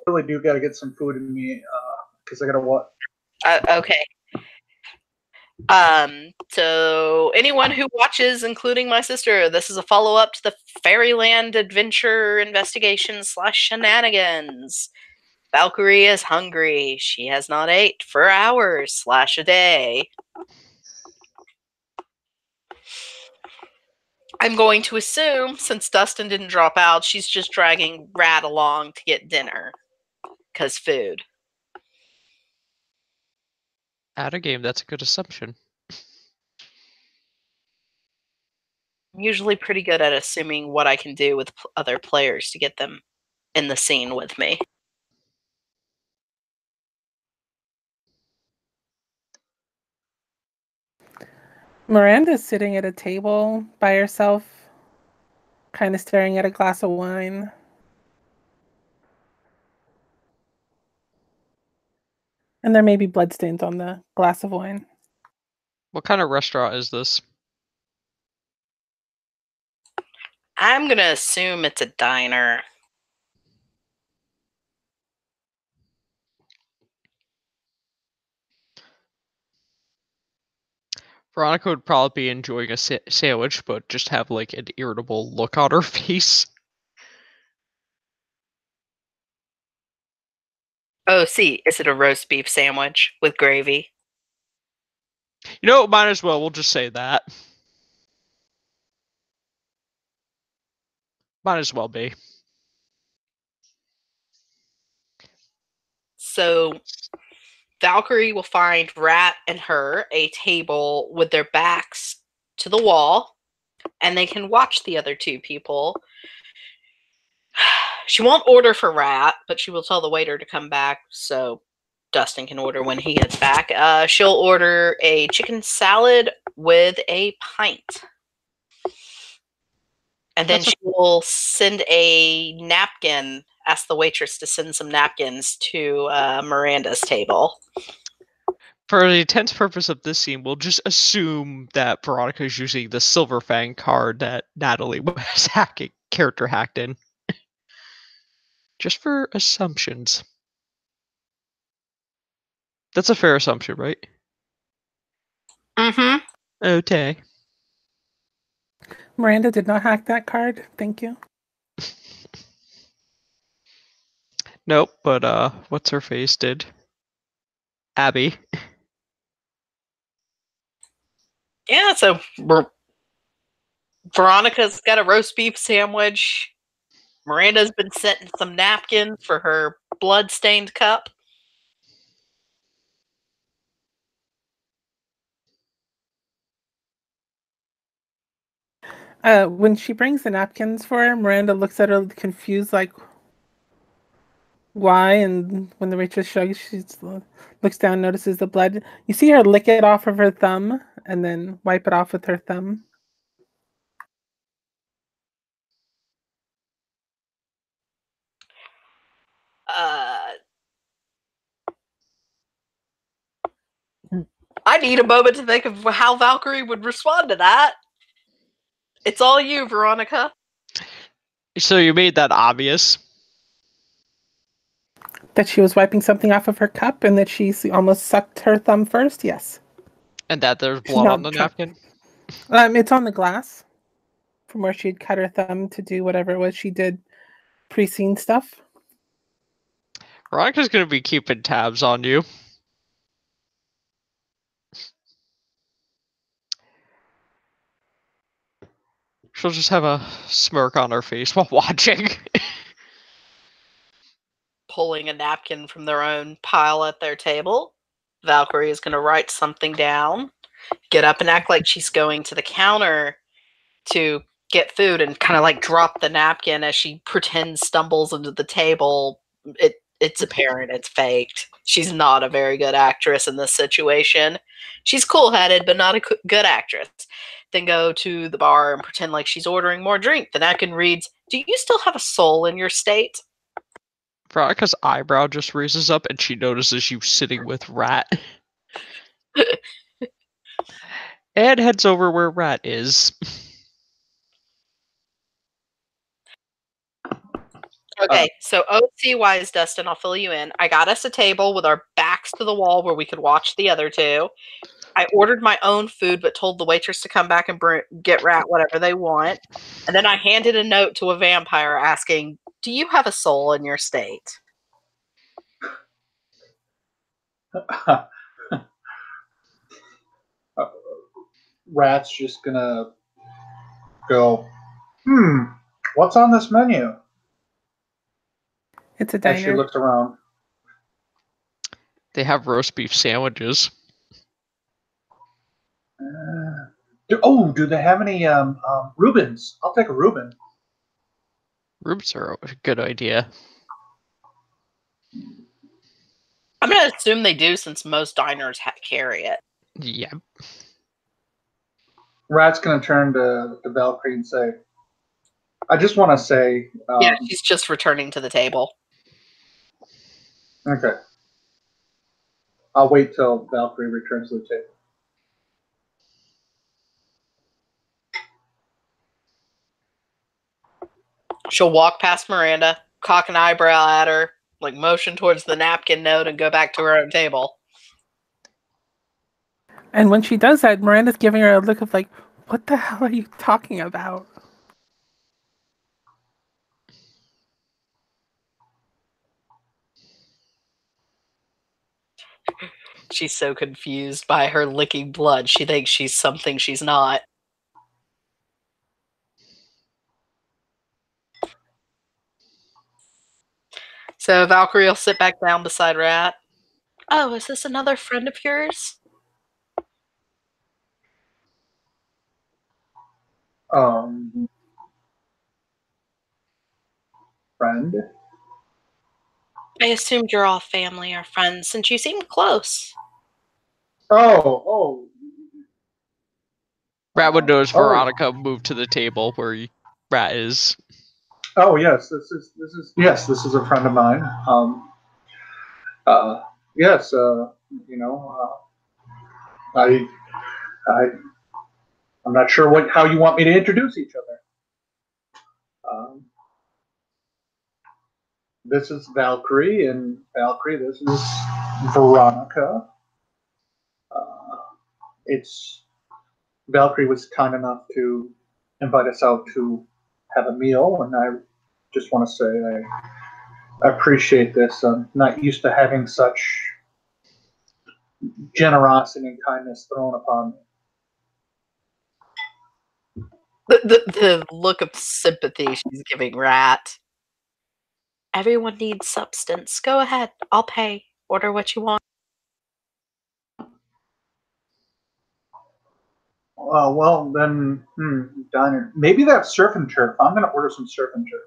really do got to get some food in me because I got to what? Okay. So anyone who watches, including my sister, this is a follow-up to the Fairyland adventure investigation / shenanigans. Valkyrie is hungry. She has not ate for hours / a day. I'm going to assume, since Dustin didn't drop out, she's just dragging Rat along to get dinner. Because food. At a game, that's a good assumption. I'm usually pretty good at assuming what I can do with other players to get them in the scene with me. Miranda's sitting at a table by herself, kind of staring at a glass of wine. And there may be bloodstains on the glass of wine. What kind of restaurant is this? I'm going to assume it's a diner. Veronica would probably be enjoying a sandwich, but just have like an irritable look on her face. Oh, see, is it a roast beef sandwich with gravy? You know, might as well. We'll just say that. Might as well be. So Valkyrie will find Rat and her a table with their backs to the wall, and they can watch the other two people. She won't order for Rat, but she will tell the waiter to come back so Dustin can order when he gets back. She'll order a chicken salad with a pint. And then she will send a napkin, ask the waitress to send some napkins to Miranda's table. For the intents purpose of this scene, we'll just assume that Veronica is using the Silver Fang card that Natalie was character hacked in. Just for assumptions. That's a fair assumption, right? Mm-hmm. Okay. Miranda did not hack that card. Thank you. Nope, but what's her face did? Abby. Yeah, so Veronica's got a roast beef sandwich. Miranda's been sent some napkins for her blood-stained cup. When she brings the napkins for her, Miranda looks at her confused, like, why? And when the waitress shrugs, she looks down, notices the blood. You see her lick it off of her thumb and then wipe it off with her thumb. I need a moment to think of how Valkyrie would respond to that. It's all you, Veronica. So you made that obvious. That she was wiping something off of her cup and that she almost sucked her thumb first? Yes. And that there's blood on the napkin? It's on the glass from where she had cut her thumb to do whatever it was she did pre-scene stuff. Veronica's gonna be keeping tabs on you. She'll just have a smirk on her face while watching. Pulling a napkin from their own pile at their table. Valkyrie is going to write something down, get up and act like she's going to the counter to get food and kind of like drop the napkin as she pretends stumbles into the table. It's apparent it's faked. She's not a very good actress in this situation. She's cool-headed, but not a good actress. Then go to the bar and pretend like she's ordering more drink. The napkin reads, "Do you still have a soul in your state?" Veronica's eyebrow just raises up and she notices you sitting with Rat. And heads over where Rat is. Okay, so OC wise, Dustin, I'll fill you in. I got us a table with our backs to the wall where we could watch the other two. I ordered my own food, but told the waitress to come back and get Rat whatever they want. And then I handed a note to a vampire asking, "Do you have a soul in your state?" Rat's just gonna go, what's on this menu? It's a As she diner. looks around. They have roast beef sandwiches. Do they have any Reubens? I'll take a Reuben. Rubes are a good idea. I'm going to assume they do since most diners carry it. Yeah. Rat's going to turn to Valkyrie and say, I just want to say... yeah, she's just returning to the table. Okay. I'll wait till Valkyrie returns to the table. She'll walk past Miranda, cock an eyebrow at her, like motion towards the napkin note, and go back to her own table. And when she does that, Miranda's giving her a look of like, what the hell are you talking about? She's so confused by her licking blood. She thinks she's something she's not. So Valkyrie will sit back down beside Rat. Oh, is this another friend of yours? Friend? I assumed you're all family or friends since you seem close. Oh. Rat would notice Veronica move to the table where Rat is. Oh yes, this is a friend of mine. Yes, I'm not sure how you want me to introduce each other. This is Valkyrie, and Valkyrie, this is Veronica. Valkyrie was kind enough to invite us out to have a meal, and I just want to say I appreciate this. I'm not used to having such generosity and kindness thrown upon me. The look of sympathy she's giving Rat. Everyone needs substance. Go ahead. I'll pay. Order what you want. Well, then, diner. Maybe that's surf and turf. I'm going to order some surf and turf.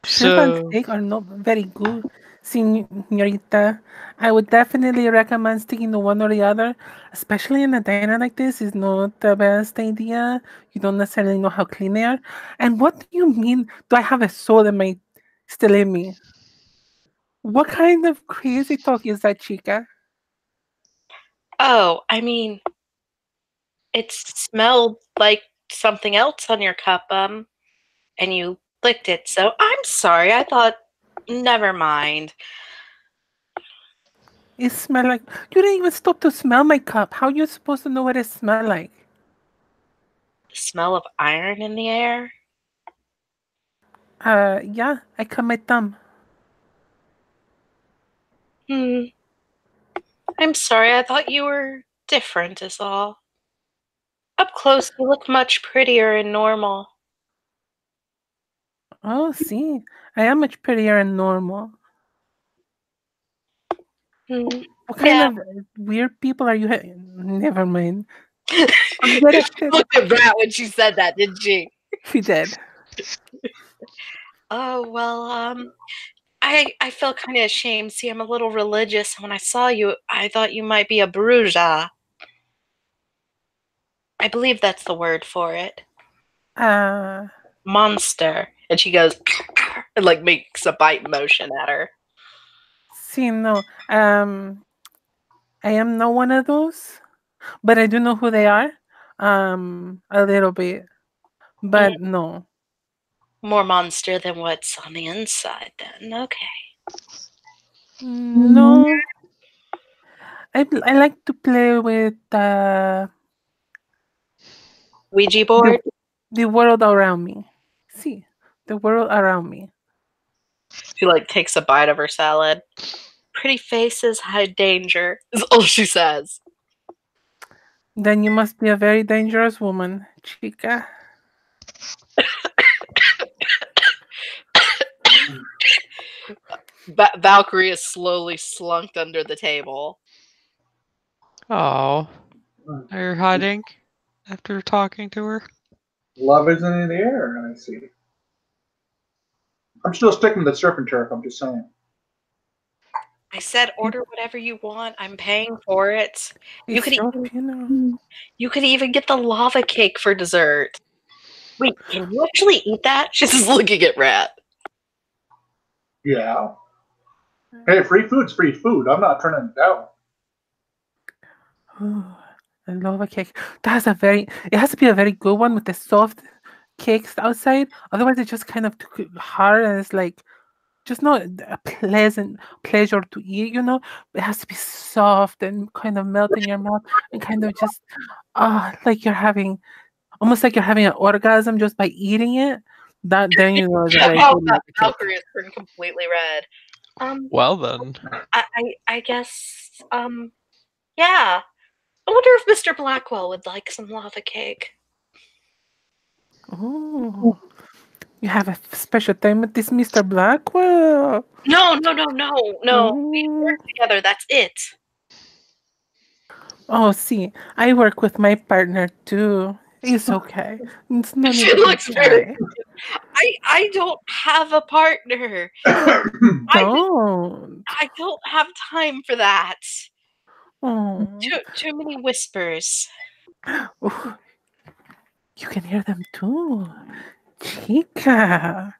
Shrimp and steak are not very good, señorita. I would definitely recommend sticking to one or the other, especially in a diner like this. Is not the best idea. You don't necessarily know how clean they are. And what do you mean? Do I have a soul still in me? What kind of crazy talk is that, chica? Oh, I mean, it smelled like something else on your cup, and you licked it. So I'm sorry. I thought, never mind. It smells like you didn't even stop to smell my cup. How are you supposed to know what it smells like? The smell of iron in the air. Yeah, I cut my thumb. I'm sorry. I thought you were different, is all. Up close, you look much prettier and normal. Oh, see, I am much prettier than normal. What kind of weird people are you? Never mind. She looked at Rat when she said that, didn't she? She did. Oh, well, I felt kind of ashamed. See, I'm a little religious, and when I saw you, I thought you might be a Bruja. I believe that's the word for it. Monster. And she goes, and like makes a bite motion at her. See, no, I am not one of those, but I do know who they are. a little bit, but no. More monster than what's on the inside, then. Okay. No. I like to play with Ouija board? the world around me. See, the world around me. She, like, takes a bite of her salad. Pretty faces hide danger, is all she says. Then you must be a very dangerous woman, chica. Valkyrie is slowly slunked under the table. Oh, are you hiding after talking to her? Love isn't in the air, I see. I'm still sticking to the surf and turf, I'm just saying. I said order whatever you want. I'm paying for it. You It's could your even, funeral. you could even get the lava cake for dessert. Wait, can you actually eat that? She's just looking at Rat. Yeah. Hey, free food's free food. I'm not turning it down. Ooh, I love a cake. It has to be a very good one with the soft cakes outside. Otherwise, it's just kind of too hard and it's like just not a pleasant pleasure to eat, you know? It has to be soft and kind of melt in your mouth and kind of just, like almost like you're having an orgasm just by eating it. Then you know it's a very good lava cake. Valkyrie is turned completely red. Well then. I guess, yeah. I wonder if Mr. Blackwell would like some lava cake. Oh, you have a special time with this Mr. Blackwell. No. We work together, that's it. Oh, see, I work with my partner too. It's okay. It's no need She to be looks very shy. I don't have a partner. Don't. I don't have time for that. Oh. Too many whispers. Ooh, you can hear them too. Chica,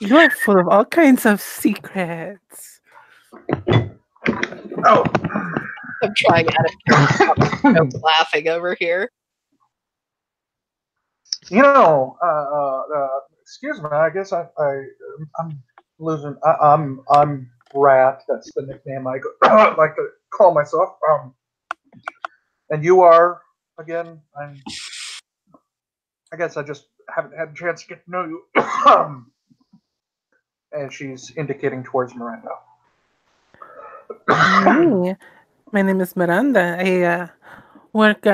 you are full of all kinds of secrets. Oh. I'm trying out of laughing over here. You know, excuse me. I guess I'm losing. I'm Rat. That's the nickname I like to call myself. And you are again. I guess I just haven't had a chance to get to know you. And she's indicating towards Miranda. Me, my name is Miranda. I work.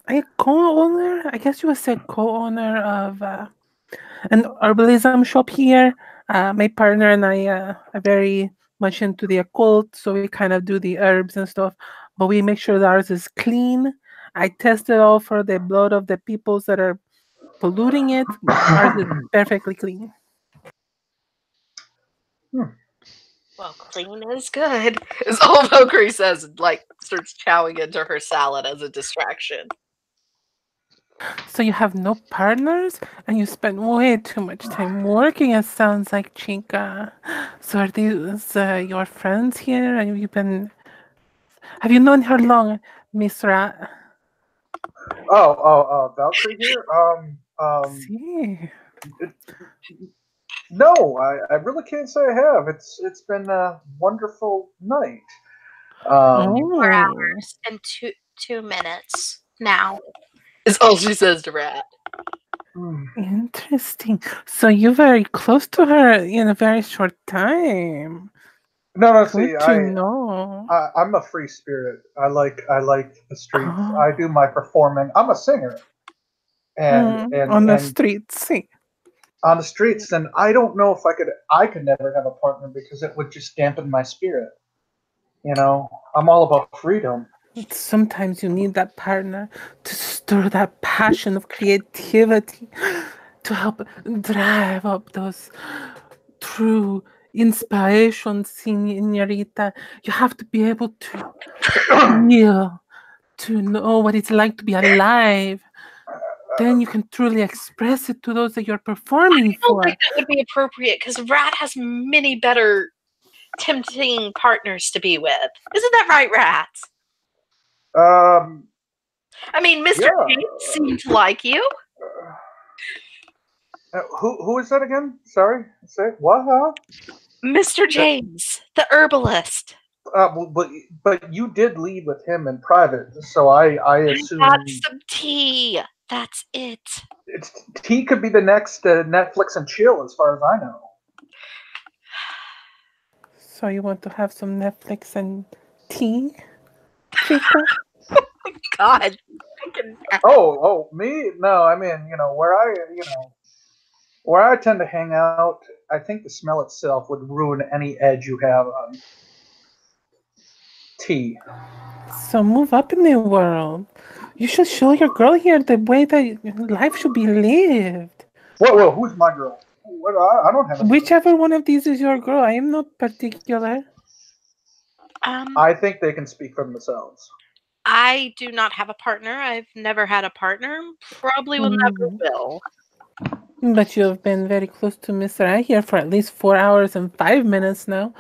I co-owner. I guess you would say co-owner of an herbalism shop here. My partner and I are very much into the occult, so we kind of do the herbs and stuff. But we make sure that ours is clean. I test it all for the blood of the peoples that are polluting it. Ours is perfectly clean. Well, clean is good. Is all Valkyrie says, and, like, starts chowing into her salad as a distraction. So you have no partners, and you spend way too much time working. It sounds like, Chica. So are these your friends here? And have you known her long, Miss Rat? Valkyrie here. See. No, I really can't say I have. It's been a wonderful night. 4 hours and 2 minutes now. Is all she says to Rat. Interesting. So you're very close to her in a very short time. No. Good See, to know. I'm a free spirit. I like the streets. Oh. I do my performing. I'm a singer, and on the streets. See. On the streets. And I don't know if I could never have a partner because it would just dampen my spirit. You know, I'm all about freedom. Sometimes you need that partner to stir that passion of creativity to help drive up those true inspirations, senorita. You have to be able to feel, to know what it's like to be alive. Then you can truly express it to those that you're performing I don't for. think that would be appropriate because Rat has many better tempting partners to be with. Isn't that right, Rat? I mean, Mr. Yeah. James seemed to like you. Who is that again? Sorry. Say what? Huh? Mr. James, the herbalist. But you did leave with him in private, so I I got assume some tea. That's it. he could be the next Netflix and chill, as far as I know. So you want to have some Netflix and tea, Chica? God. Oh, me? No, I mean, where I tend to hang out. I think the smell itself would ruin any edge you have on tea. So move up in the world. You should show your girl here the way that life should be lived. Whoa, who's my girl? What? I don't have any. Whichever one of these is your girl, I am not particular. I think they can speak for themselves. I do not have a partner. I've never had a partner. Probably will never will. But you have been very close to Mr. I here for at least 4 hours and 5 minutes now.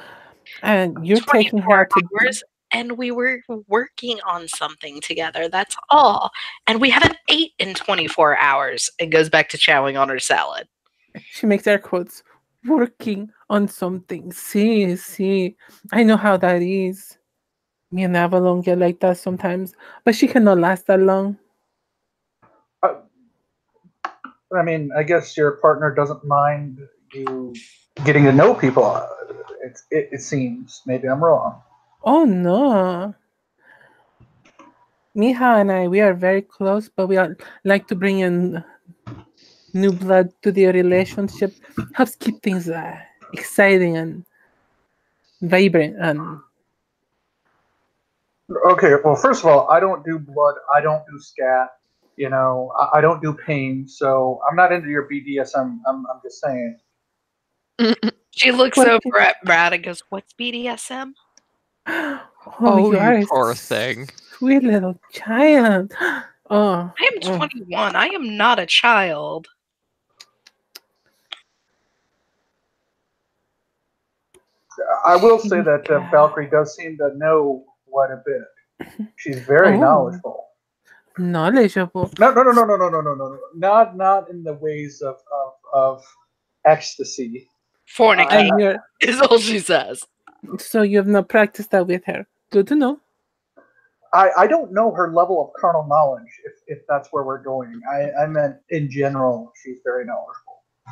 And you're taking her 24 to... hours, and we were working on something together. That's all. And we haven't ate in 24 hours. And goes back to chowing on her salad. She makes air quotes. Working on something. See. I know how that is. Me and Avalon get like that sometimes. But she cannot last that long. I mean, I guess your partner doesn't mind you getting to know people. It seems. Maybe I'm wrong. Oh no. Miha and I, we are very close, but we are like to bring in new blood to the relationship. Helps keep things exciting and vibrant. And Okay, well, first of all, I don't do blood. I don't do scat. I don't do pain. So I'm not into your BDSM. I'm just saying. She looks over at Brad and goes, "What's BDSM?" Oh, you are you a poor thing. sweet little child. Oh, I am 21. I am not a child. I will say that Valkyrie does seem to know quite a bit. She's very knowledgeable. Knowledgeable. No. Not in the ways of ecstasy. Fornicate is all she says. So you have not practiced that with her. Good to know. I don't know her level of carnal knowledge, if that's where we're going. I meant in general, she's very knowledgeable.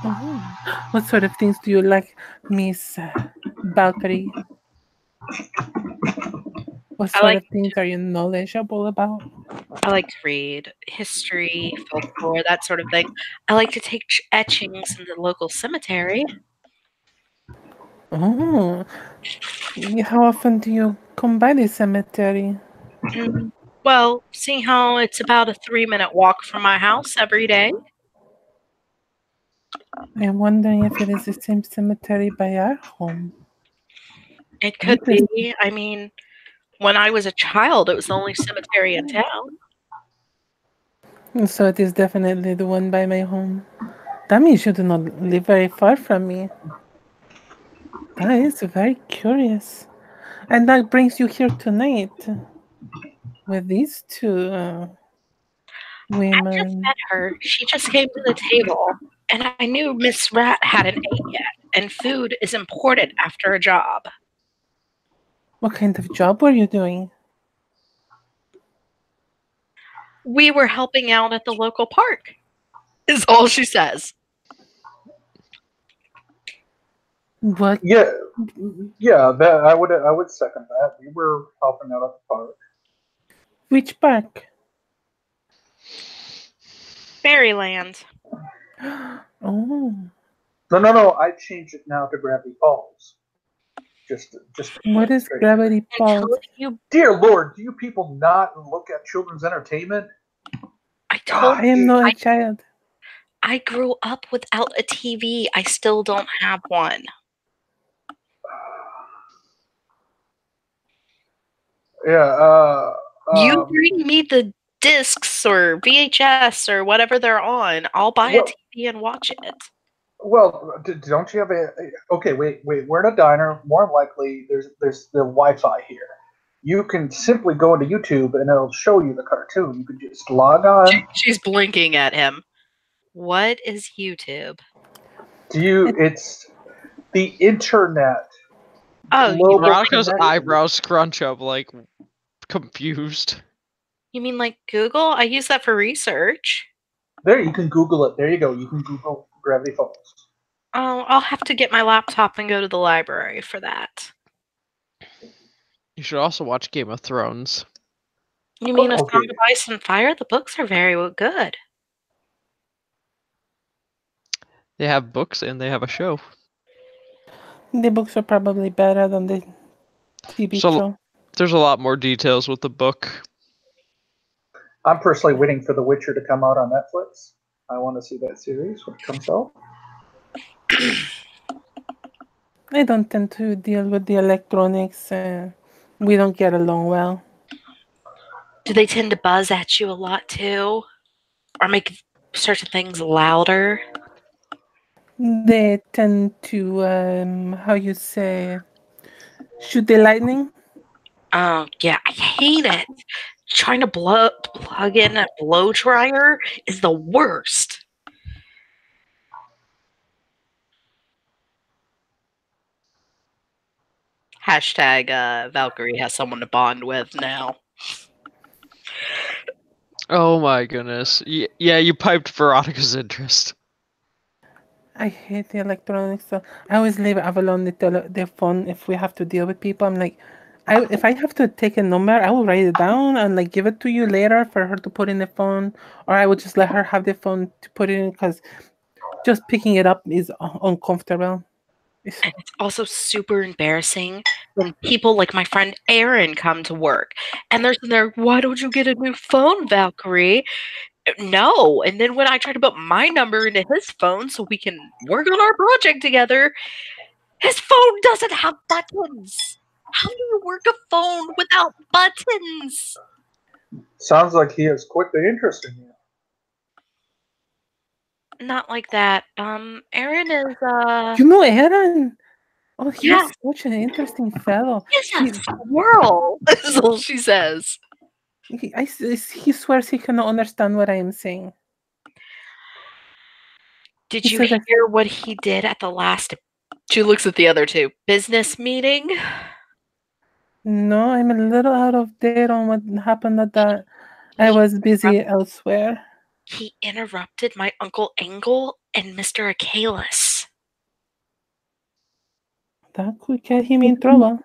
Oh. What sort of things do you like, Miss Valkyrie? What sort of things are you knowledgeable about? I like to read history, folklore, that sort of thing. I like to take etchings in the local cemetery. Oh. How often do you come by the cemetery? Well, seeing how it's about a 3-minute walk from my house every day. I'm wondering if it is the same cemetery by our home. It could be. I mean, when I was a child, it was the only cemetery in town. So it is definitely the one by my home. That means you do not live very far from me. That is very curious. And that brings you here tonight with these two women. I just met her. She just came to the table, and I knew Miss Rat hadn't ate yet, and food is important after a job. What kind of job were you doing? We were helping out at the local park, is all she says. What? Yeah. That I would second that. We were helping out at the park. Which park? Fairyland. Oh. No. I changed it now to Gravity Falls. Just. What is Gravity Falls? Dear Lord, do you people not look at children's entertainment? I am not a child. I grew up without a TV. I still don't have one. Yeah. You bring me the discs or VHS or whatever they're on. I'll buy a TV and watch it. Well, don't you have a? Okay, wait. We're in a diner. More likely, there's the Wi-Fi here. you can simply go into YouTube and it'll show you the cartoon. You can just log on. She's blinking at him. What is YouTube? It's the internet. Oh, Global Veronica's connection. eyebrows scrunch up, like, confused. you mean like Google? I use that for research. There, you can Google it. There you go. You can Google Gravity Falls. Oh, I'll have to get my laptop and go to the library for that. You should also watch Game of Thrones. You mean A Okay. Song of Ice and Fire? The books are very good. They have books and they have a show. The books are probably better than the TV So- show. There's a lot more details with the book. I'm personally waiting for The Witcher to come out on Netflix. I want to see that series when it comes out. I don't tend to deal with the electronics. We don't get along well. Do they tend to buzz at you a lot too? Or make certain things louder? They tend to, how you say, shoot the lightning. Oh, yeah, I hate it. Trying to plug in a blow dryer is the worst. Hashtag Valkyrie has someone to bond with now. Oh my goodness. Yeah, you piped Veronica's interest. I hate the electronics. So I always leave Avalon the phone if we have to deal with people. I'm like, if I have to take a number, I will write it down and like give it to you later for her to put in the phone, or I would just let her have the phone to put it in because just picking it up is uncomfortable. It's also super embarrassing when people like my friend Aaron come to work and they're sitting there, why don't you get a new phone, Valkyrie? No. And then when I try to put my number into his phone so we can work on our project together, his phone doesn't have buttons. How do you work a phone without buttons? Sounds like he is quickly interested in you. Not like that. Aaron is You know, Aaron. Oh, he's Yeah. such an interesting fellow. he's a squirrel. That's all she says. He swears he cannot understand what I am saying. Did He you says that- hear what he did at the last? She looks at the other two. Business meeting? No, I'm a little out of date on what happened at that. I was busy elsewhere. He interrupted my Uncle Angle and Mr. Achalis. That could get him in trouble.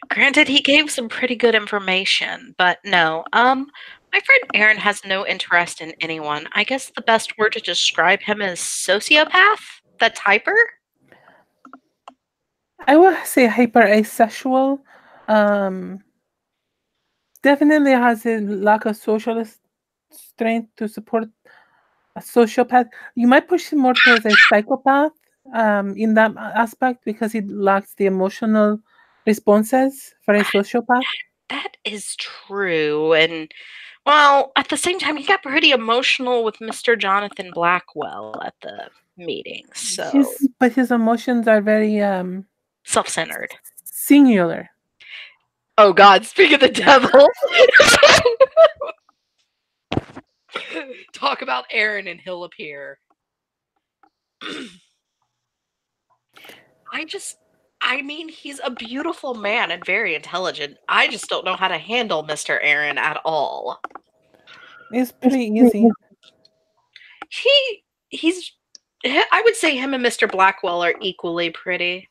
Granted, he gave some pretty good information, but no. My friend Aaron has no interest in anyone. I guess the best word to describe him is sociopath? The typer? I would say hyper asexual. Definitely has a lack of social strength to support a sociopath. You might push him more towards a psychopath in that aspect because he lacks the emotional responses for a sociopath. That is true. And, well, at the same time, he got pretty emotional with Mr. Jonathan Blackwell at the meeting. So, But his emotions are very self-centered. singular. Oh God, speak of the devil. Talk about Aaron and he'll appear. I mean, he's a beautiful man and very intelligent. I just don't know how to handle Mr. Aaron at all. It's pretty easy. I would say him and Mr. Blackwell are equally pretty.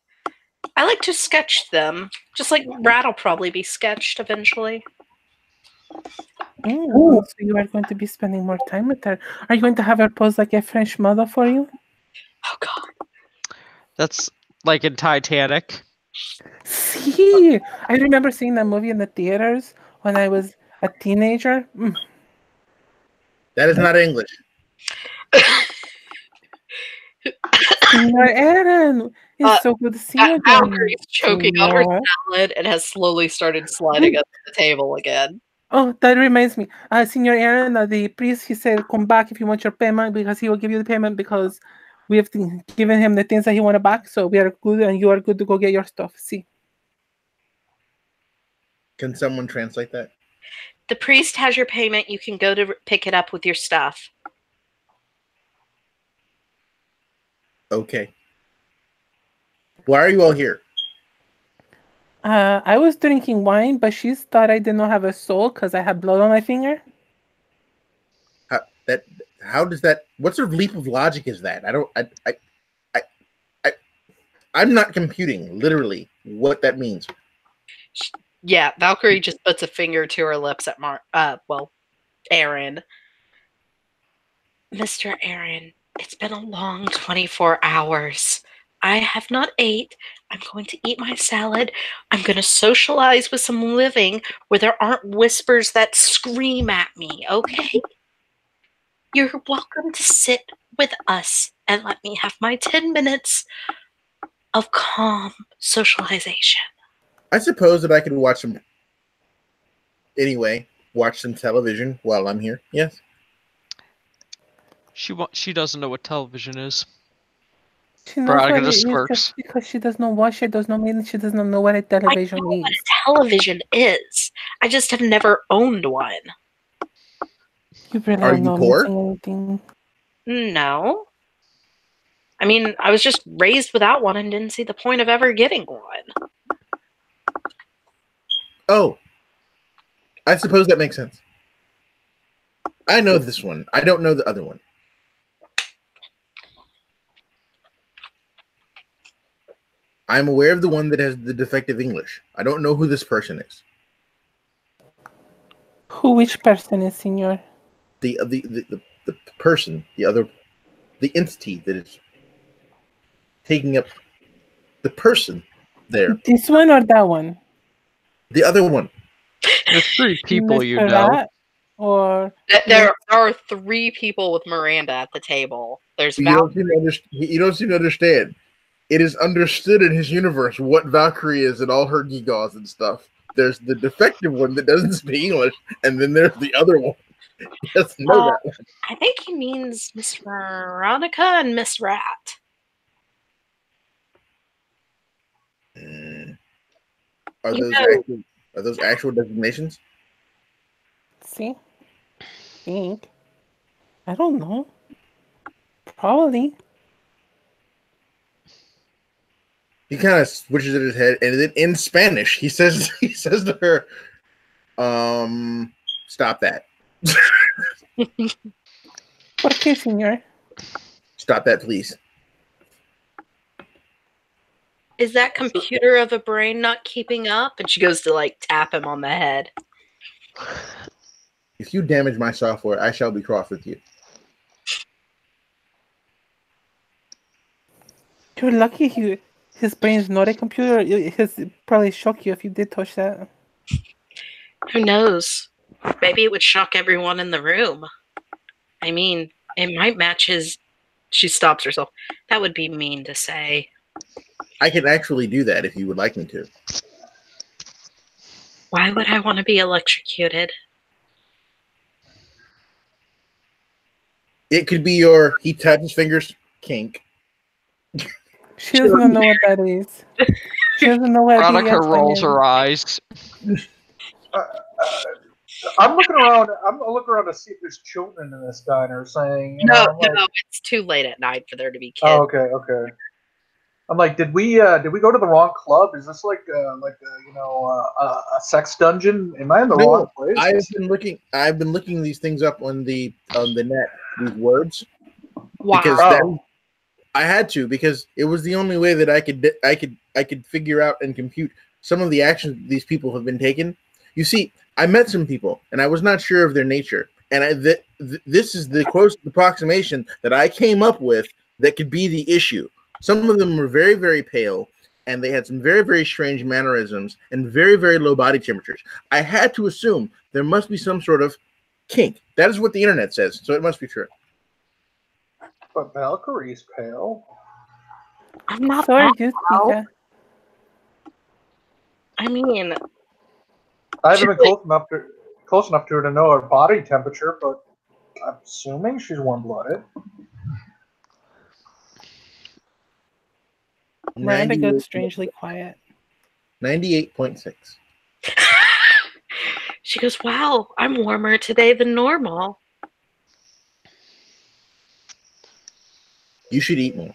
I like to sketch them, just like Brad will probably be sketched eventually. So you are going to be spending more time with her. Are you going to have her pose like a French model for you? Oh God. That's like in Titanic. See, I remember seeing that movie in the theaters when I was a teenager. That is not English. Senor Aaron, it's so good to see you again. Valkyrie's choking on her Senor. salad and has slowly started sliding up the table again. Oh, that reminds me. Senor Aaron, the priest, he said, come back if you want your payment because he will give you the payment because we have given him the things that he wanted back. So we are good and you are good to go get your stuff. See. Can someone translate that? The priest has your payment. You can go to pick it up with your stuff. Okay. Why are you all here? I was drinking wine, but she thought I did not have a soul because I had blood on my finger. How does that? What sort of leap of logic is that? I'm not computing literally what that means. Yeah, Valkyrie just puts a finger to her lips at Aaron. Mr. Aaron, it's been a long 24 hours. I have not ate. I'm going to eat my salad. I'm going to socialize with some living where there aren't whispers that scream at me, okay? You're welcome to sit with us and let me have my 10 minutes of calm socialization. I suppose that I could watch some television while I'm here. Yes. She doesn't know what television is. She knows Veronica what just it is smirks. just because she does not watch it does not mean she does not know what a television I know what is. a television is. I just have never owned one. You really Are are you not poor? missing anything. No. I mean, I was just raised without one and didn't see the point of ever getting one. Oh, I suppose that makes sense. I know this one. I don't know the other one. I'm aware of the one that has the defective English. I don't know who this person is. Which person is senior? The person, the entity that is taking up the person there. This one or that one? The other one. There's 3 people you Mr. know. Rat or There are 3 people with Miranda at the table. There's You Val. don't seem to understand. It is understood in his universe what Valkyrie is and all her gigaws and stuff. There's the defective one that doesn't speak English, and then there's the other one. He doesn't know that one. I think he means Miss Veronica and Miss Rat. Are You those actual designations? see? Think. I don't know. Probably. He kind of switches in his head, and then in Spanish, he says to her, stop that. ¿Por qué, señor? Stop that, please. Is that computer of a brain not keeping up? And she goes to tap him on the head. If you damage my software, I shall be cross with you. You're lucky his brain's not a computer. He'd probably shock you if you did touch that. Who knows? Maybe it would shock everyone in the room. I mean, it might match his... She stops herself. That would be mean to say. I can actually do that if you would like me to. Why would I want to be electrocuted? It could be he taps his fingers kink. She doesn't know what that is. She doesn't know what Veronica BDSM rolls is. her eyes. I'm looking around. I'm looking around to see if there's children in this diner. Saying, No, it's too late at night for there to be kids. Oh, okay. I'm like, did we go to the wrong club? Is this like a sex dungeon? Am I in the wrong place? I've been looking these things up on the net. These words. Wow. Because I had to, because it was the only way that I could figure out and compute some of the actions these people have been taken. You see, I met some people and I was not sure of their nature, and this is the closest approximation that I came up with that could be the issue. Some of them were very, very pale, and they had some very, very strange mannerisms and very, very low body temperatures. I had to assume there must be some sort of kink. That is what the internet says, so it must be true. But Valkyrie's pale. I'm not So are that you, pale. Tika. I mean, I haven't been close enough to her to know her body temperature, but I'm assuming she's warm-blooded. Miranda got strangely quiet. 98.6. She goes, wow, I'm warmer today than normal. You should eat more.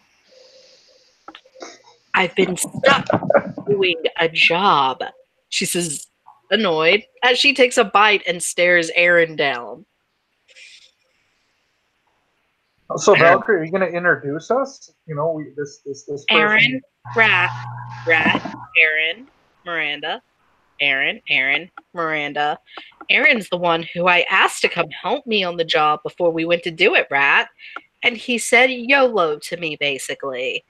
I've been stuck doing a job. She says, annoyed, as she takes a bite and stares Aaron down. So Valkyrie, are you going to introduce us? You know, this person. Aaron, Rat, Aaron, Miranda, Aaron, Miranda. Aaron's the one who I asked to come help me on the job before we went to do it, Rat. And he said YOLO to me, basically.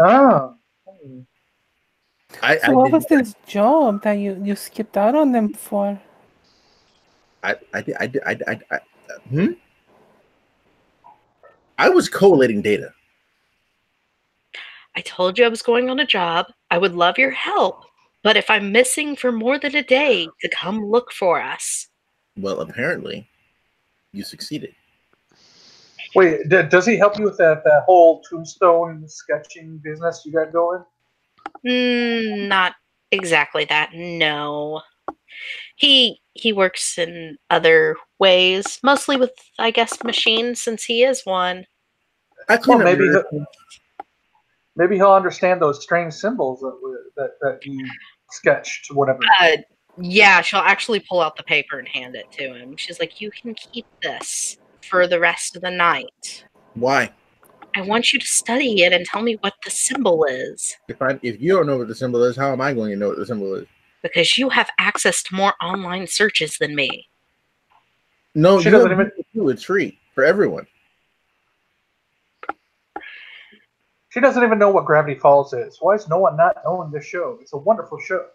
Ah. So what was this job that you skipped out on them for? I was collating data. I told you I was going on a job. I would love your help. But if I'm missing for more than a day, to come look for us. Well, apparently, you succeeded. Wait, does he help you with that whole tombstone sketching business you got going? Not exactly that, no. He works in other ways, mostly with, I guess, machines, since he is one. Well, maybe he'll understand those strange symbols that you sketched, whatever. Yeah, she'll actually pull out the paper and hand it to him. She's like, you can keep this for the rest of the night. Why? I want you to study it and tell me what the symbol is. If you don't know what the symbol is, how am I going to know what the symbol is? Because you have access to more online searches than me. No, she doesn't even. It's free for everyone. She doesn't even know what Gravity Falls is. Why is no one not knowing this show? It's a wonderful show.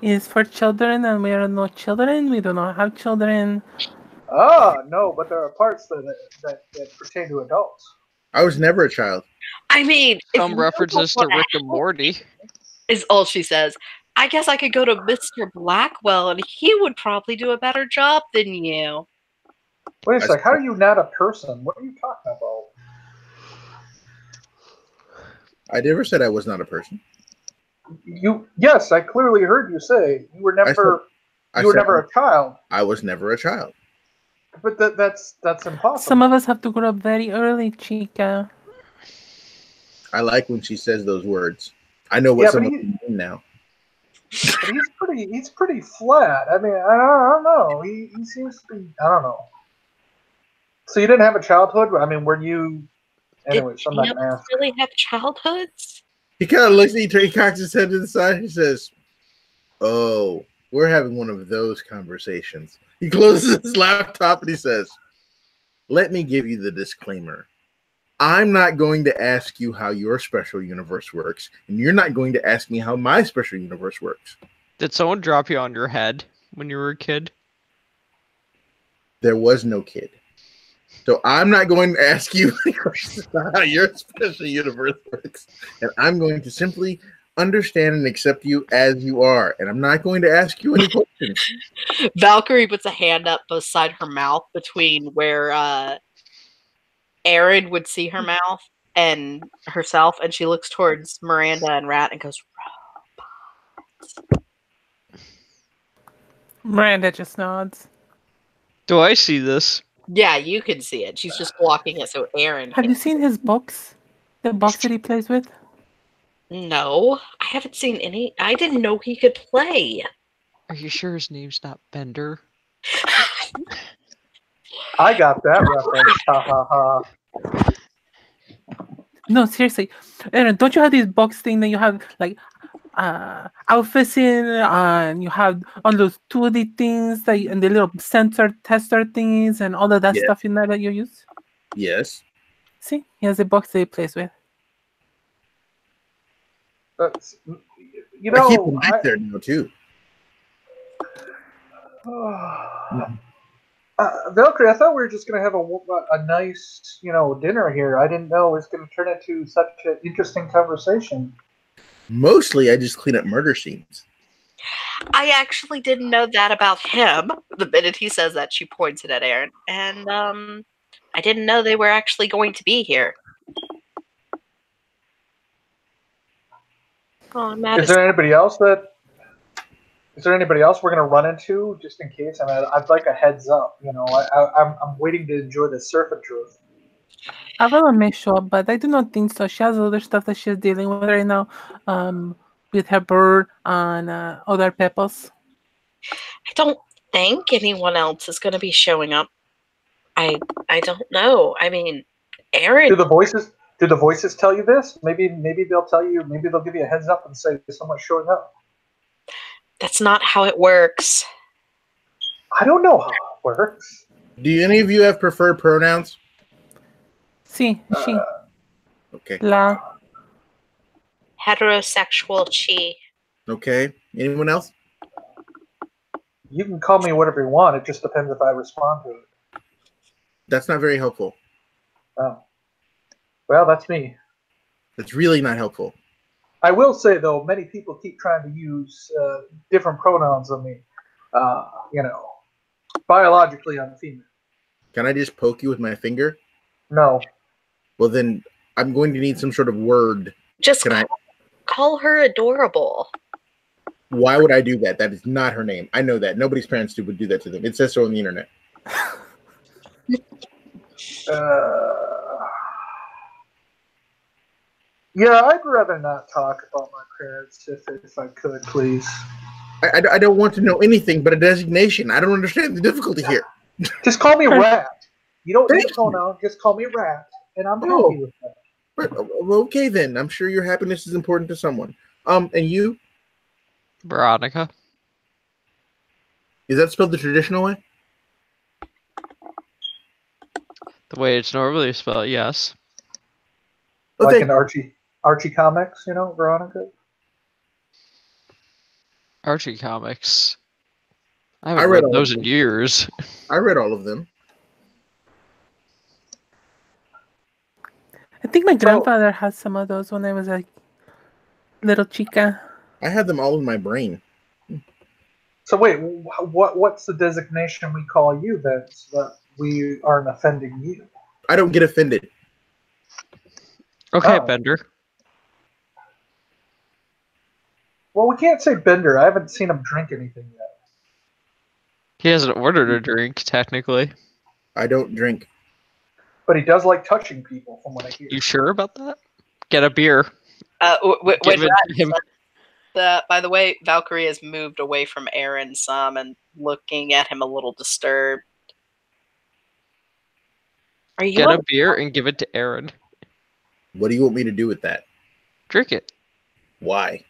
It's for children, and we are not children. We do not have children. No, but there are parts that pertain to adults. I was never a child. I mean, some references to Rick and Morty is all she says. I guess I could go to Mr. Blackwell, and he would probably do a better job than you. Wait a sec. How are you not a person? What are you talking about? I never said I was not a person. Yes, I clearly heard you say you were never. You were never a child. I was never a child. But that's impossible. Some of us have to grow up very early, Chica. I like when she says those words. I know what someone mean now. But he's pretty flat. I mean, I don't know. He seems to be. I don't know. So you didn't have a childhood? I mean, were you? Anyways, I'm not gonna ask. Really have childhoods? He kind of looks at you. He cocks his head to the side. He says, "Oh, we're having one of those conversations." He closes his laptop and he says, "Let me give you the disclaimer. I'm not going to ask you how your special universe works, and you're not going to ask me how my special universe works." Did someone drop you on your head when you were a kid? There was no kid. So I'm not going to ask you any questions about how your special universe works. And I'm going to simply understand and accept you as you are. And I'm not going to ask you any questions. Valkyrie puts a hand up beside her mouth between where Aaron would see her mouth and herself, and she looks towards Miranda and Rat and goes, robots. Miranda just nods. Do I see this? Yeah, you can see it. She's just blocking it so Aaron Have you seen his books? The box that he plays with? No, I haven't seen any. I didn't know he could play. Are you sure his name's not Bender? I got that reference. Ha ha ha. No, seriously. Aaron, don't you have these box thing that you have like outfits in, and you have all those 2D things that and the little sensor tester things and all of that stuff in there that you use? Yes. See, he has a box that he plays with. You know, I keep him back there now too. Valkyrie, I thought we were just going to have a nice, dinner here. I didn't know it was going to turn into such an interesting conversation. Mostly, I just clean up murder scenes. I actually didn't know that about him. The minute he says that, she points it at Aaron. And I didn't know they were actually going to be here. Oh, Is there anybody else that Is there anybody else we're gonna run into just in case? I mean, I'd like a heads up. I'm waiting to enjoy the surf and truth. I will make sure, but I do not think so. She has other stuff that she's dealing with right now, with her bird and other peppers. I don't think anyone else is going to be showing up. I don't know. I mean, Aaron. Do the voices tell you this? Maybe they'll tell you. Maybe they'll give you a heads up and say someone's showing up. That's not how it works. I don't know how it works. Do any of you have preferred pronouns? Sí, she, Okay. la. Heterosexual chi. Okay. Anyone else? You can call me whatever you want. It just depends if I respond to it. That's not very helpful. Oh. Well, that's me. That's really not helpful. I will say, though, many people keep trying to use different pronouns on me. Biologically, I'm female. Can I just poke you with my finger? No. Well, then I'm going to need some sort of word. Just call her adorable. Why would I do that? That is not her name. I know that. Nobody's parents would do that to them. It says so on the internet. Yeah, I'd rather not talk about my parents if I could, please. I don't want to know anything but a designation. I don't understand the difficulty here. Just call me Rat. You don't need a pronoun. Just call me Rat, and I'm happy with that. But, okay, then. I'm sure your happiness is important to someone. And you? Veronica. Is that spelled the traditional way? The way it's normally spelled, yes. Like Okay. in Archie comics, Veronica? Archie comics. I I haven't read read all those of in them. years. I read all of them. I think my grandfather had some of those when I was a little chica. I had them all in my brain. So wait, what's the designation we call you then, so that we aren't offending you? I don't get offended. Okay, Oh. Bender. Well, we can't say Bender. I haven't seen him drink anything yet. He hasn't ordered a drink, technically. I don't drink. But he does like touching people, from what I hear. You sure about that? Get a beer. When Give it to him. by the way, Valkyrie has moved away from Aaron some and looking at him a little disturbed. Are you Get a beer and give it to Aaron. What do you want me to do with that? Drink it. Why?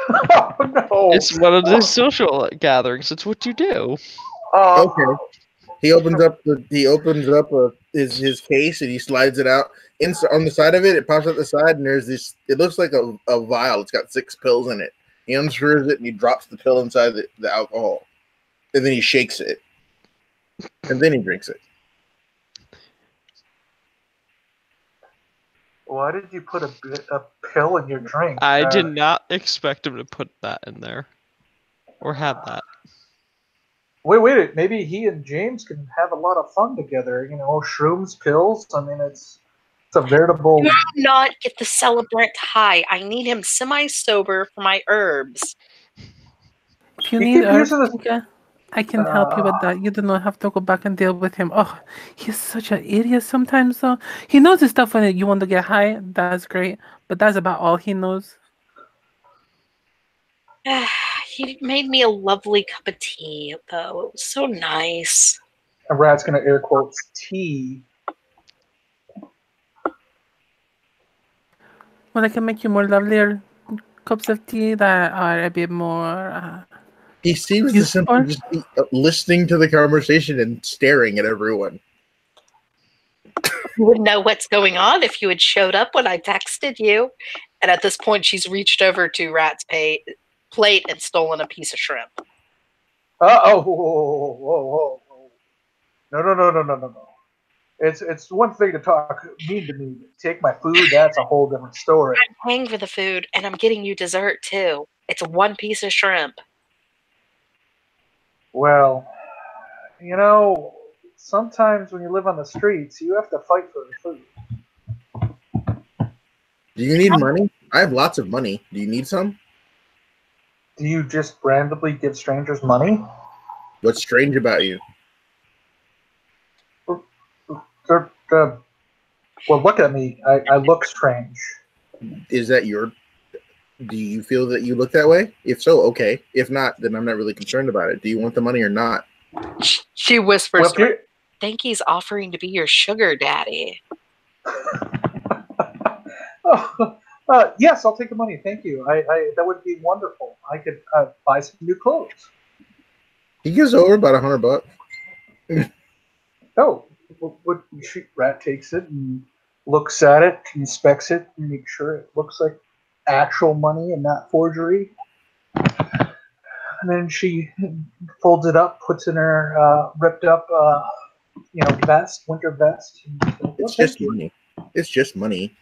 Oh, no. It's one of the social gatherings. It's what you do. Okay. He opens up his case and he slides it out. On the side of it, it pops out the side, and there's this. It looks like a vial. It's got 6 pills in it. He unscrews it and he drops the pill inside the alcohol, and then he shakes it, and then he drinks it. Why did you put a pill in your drink? I did not expect him to put that in there. Or have that. Wait. Maybe he and James can have a lot of fun together. Shrooms, pills. I mean, it's a veritable. Do not get the celebrant high. I need him semi-sober for my herbs. If you You need keep herbs, using this- chica, I can help you with that. You do not have to go back and deal with him. Oh, he's such an idiot sometimes, though. He knows his stuff when you want to get high. That's great. But that's about all he knows. He made me a lovely cup of tea, though. It was so nice. And Rat's going to air quotes tea. Well, I can make you more lovelier cups of tea that are a bit more. He seems to simply just be listening to the conversation and staring at everyone. You would know what's going on if you had showed up when I texted you. And at this point, she's reached over to Rat's plate and stolen a piece of shrimp. Whoa. No. It's one thing to talk mean to me. Take my food, that's a whole different story. I'm paying for the food, and I'm getting you dessert, too. It's one piece of shrimp. Well, sometimes when you live on the streets, you have to fight for the food. Do you need money? I have lots of money. Do you need some? Do you just randomly give strangers money? What's strange about you? They're, well, look at me. I look strange. Is that your? Do you feel that you look that way? If so, okay. If not, then I'm not really concerned about it. Do you want the money or not? She whispers Well, to her, think he's offering to be your sugar daddy. oh, yes, I'll take the money. Thank you. That would be wonderful. I could buy some new clothes. He gives over about $100. Oh, Rat takes it and looks at it, inspects it, and makes sure it looks like actual money and not forgery. And then she folds it up, puts in her ripped up, vest, winter vest. And, It's just money. It's just money.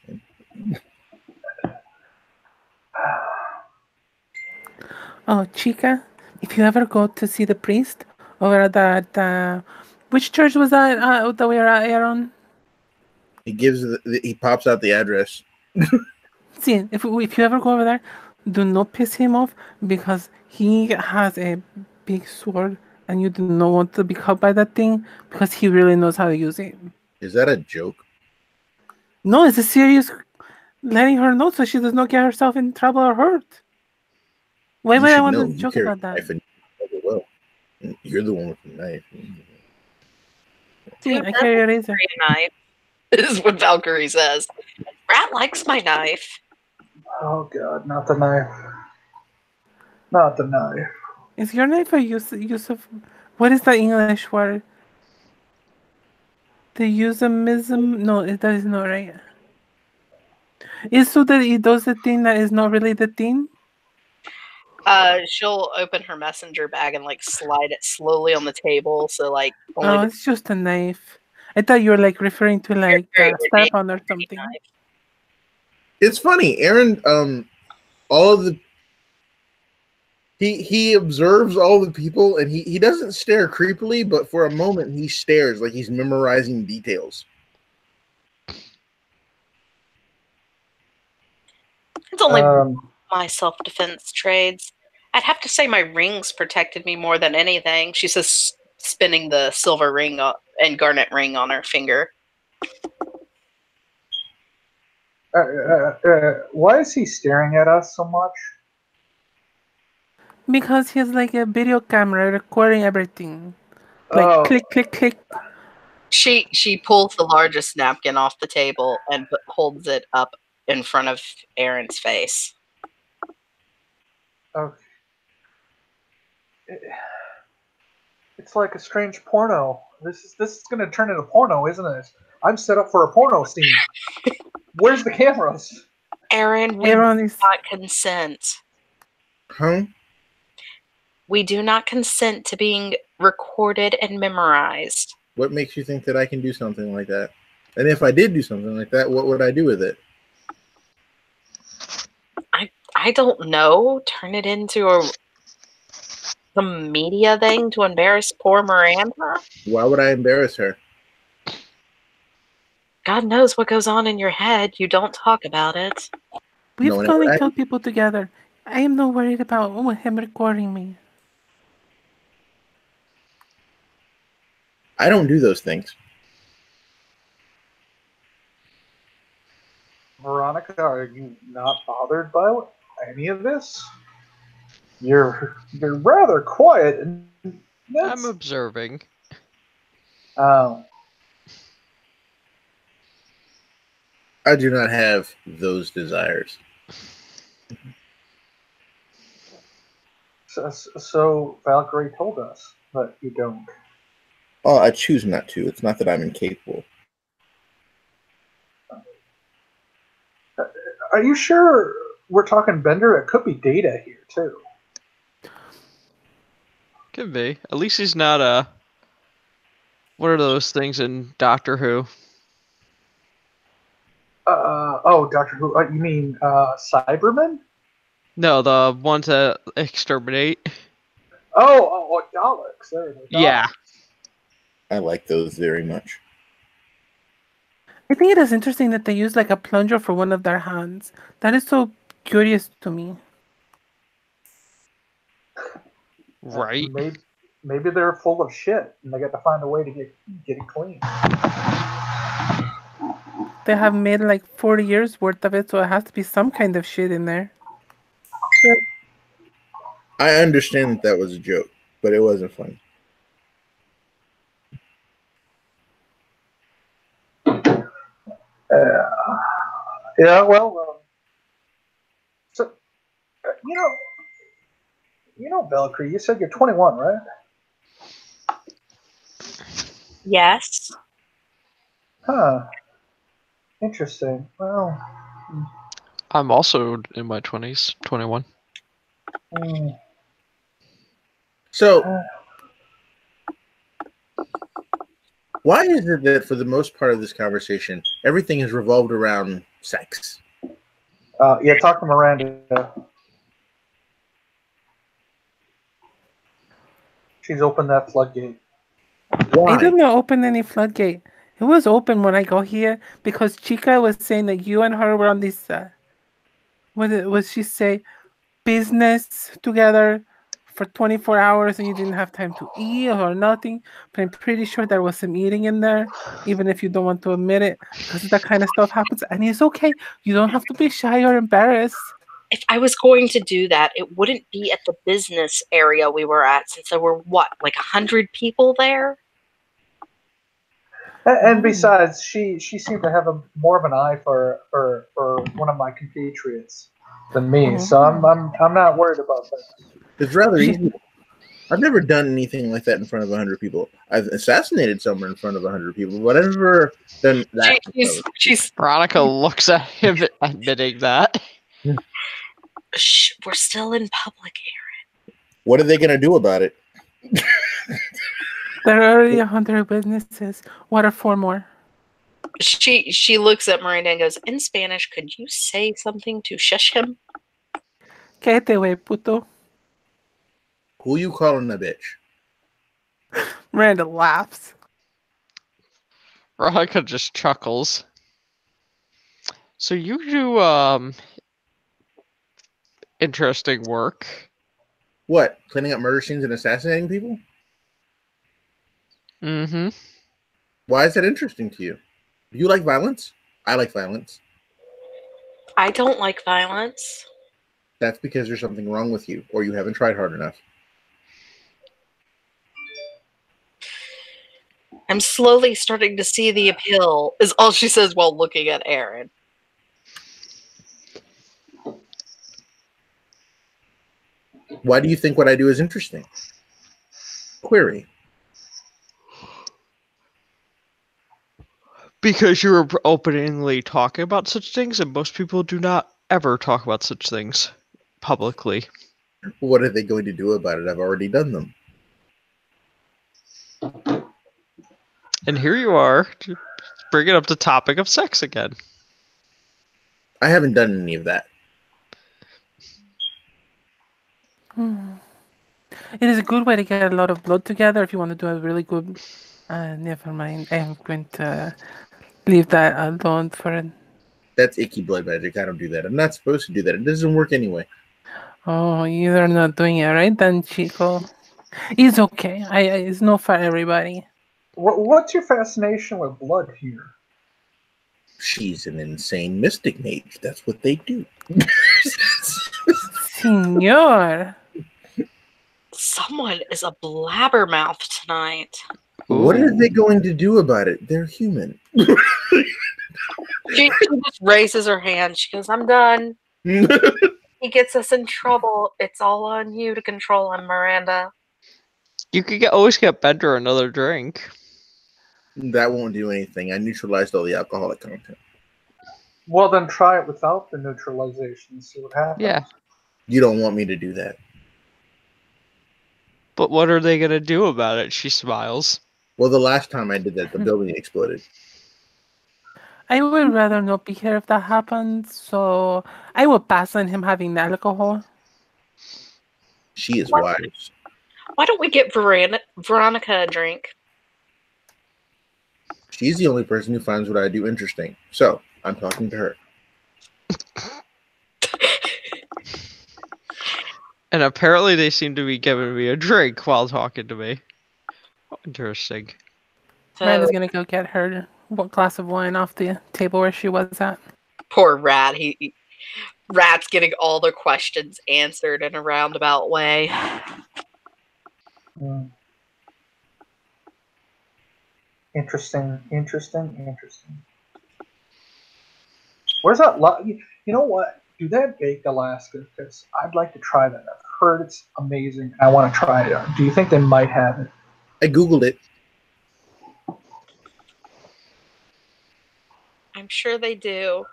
Oh, Chica, if you ever go to see the priest over at that, which church was that that we were at, Aaron? He pops out the address. See, if you ever go over there, do not piss him off because he has a big sword and you do not want to be caught by that thing because he really knows how to use it. Is that a joke? No, it's a serious letting her know so she does not get herself in trouble or hurt. Why would I want to joke about that? Well, you're the one with the knife. See, I carry a razor. Knife is what Valkyrie says. Rat likes my knife. Oh God, not the knife. Not the knife. Is your knife a use of what is the English word? The euphemism? No, that is not right. It's so that it does the thing that is not really the thing. She'll open her messenger bag and slide it slowly on the table. So only it's just a knife. I thought you were referring to strap-on or something. Knife. It's funny, Aaron. All of the he observes all the people, and he doesn't stare creepily, but for a moment he stares like he's memorizing details. It's only my self-defense trades. I'd have to say my rings protected me more than anything. She says, spinning the silver ring and garnet ring on her finger. Why is he staring at us so much? Because he has a video camera recording everything. Click, click, click. She pulls the largest napkin off the table and holds it up in front of Aaron's face. Okay. It's like a strange porno. This is going to turn into porno, isn't it? I'm set up for a porno scene. Where's the cameras? Aaron, we do not consent. Huh? We do not consent to being recorded and memorized. What makes you think that I can do something like that? And if I did do something like that, what would I do with it? I don't know. Turn it into some media thing to embarrass poor Miranda? Why would I embarrass her? God knows what goes on in your head. You don't talk about it. We've only killed people together. I am not worried about him recording me. I don't do those things. Veronica, are you not bothered by any of this? You're rather quiet. And I'm observing. Oh. I do not have those desires. So Valkyrie told us, but you don't. Oh, I choose not to. It's not that I'm incapable. Are you sure we're talking Bender? It could be Data here, too. Could be. At least he's not what are those things in Doctor Who? Doctor Who. You mean Cybermen? No, the ones that exterminate. Oh, Daleks. There they go. Yeah. I like those very much. I think it is interesting that they use a plunger for one of their hands. That is so curious to me. Right. Maybe they're full of shit, and they got to find a way to get it clean. They have made like 40 years worth of it, so it has to be some kind of shit in there. I understand that was a joke, but it wasn't funny. Yeah, well, so Valkyrie, you said you're 21, right? Yes. Huh. Interesting. Well, I'm also in my 20s, 21. So, why is it that for the most part of this conversation, everything has revolved around sex? yeah, talk to Miranda. She's opened that floodgate. Why? I didn't open any floodgate. It was open when I got here because Chica was saying that you and her were on this. What was she say? Business together for 24 hours and you didn't have time to eat or nothing. But I'm pretty sure there was some eating in there, even if you don't want to admit it, because that kind of stuff happens. And it's okay. You don't have to be shy or embarrassed. If I was going to do that, it wouldn't be at the business area we were at, since there were, like 100 people there? And besides, she seemed to have more of an eye for one of my compatriots than me, so I'm not worried about that. It's rather easy. I've never done anything like that in front of 100 people. I've assassinated someone in front of 100 people, but I've never done that. Veronica looks at him admitting that. Shh, we're still in public, Aaron. What are they going to do about it? There are already 100 witnesses. What are 4 more? She looks at Miranda and goes, in Spanish, could you say something to shush him? Cállate, wey, puto. Who you calling a bitch? Miranda laughs. Veronica just chuckles. So you do interesting work. What? Cleaning up murder scenes and assassinating people? Mm-hmm. Why is that interesting to you? Do you like violence? I like violence. I don't like violence. That's because there's something wrong with you, or you haven't tried hard enough. I'm slowly starting to see the appeal, is all she says while looking at Aaron. Why do you think what I do is interesting? Query. Because you were openly talking about such things, and most people do not ever talk about such things publicly. What are they going to do about it? I've already done them. And here you are, bringing up the topic of sex again. I haven't done any of that. It is a good way to get a lot of blood together if you want to do a really good... never mind. I am going to leave that alone for it. That's icky blood magic. I don't do that. I'm not supposed to do that. It doesn't work anyway. Oh, you're not doing it right then, Chico. It's okay. It's not for everybody. What's your fascination with blood here? She's an insane mystic mage. That's what they do. Senor. Someone is a blabbermouth tonight. What are they going to do about it? They're human. She just raises her hand. She goes, I'm done. He gets us in trouble. It's all on you to control him, Miranda. You could always get Bender another drink. That won't do anything. I neutralized all the alcoholic content. Well, then try it without the neutralization and see what happens. Yeah. You don't want me to do that. But what are they going to do about it? She smiles. Well, the last time I did that, the building exploded. I would rather not be here if that happens, so I will pass on him having alcohol. She is wise. Why don't we get Veronica a drink? She's the only person who finds what I do interesting. So, I'm talking to her. And apparently they seem to be giving me a drink while talking to me. Interesting. Rat is So gonna go get her glass of wine off the table where she was at. poor Rat. Rat's getting all their questions answered in a roundabout way. Hmm. Interesting. Where's that? You know what? Do they have baked Alaska? Because I'd like to try that. I've heard it's amazing. I want to try it. Do you think they might have it? I googled it. I'm sure they do.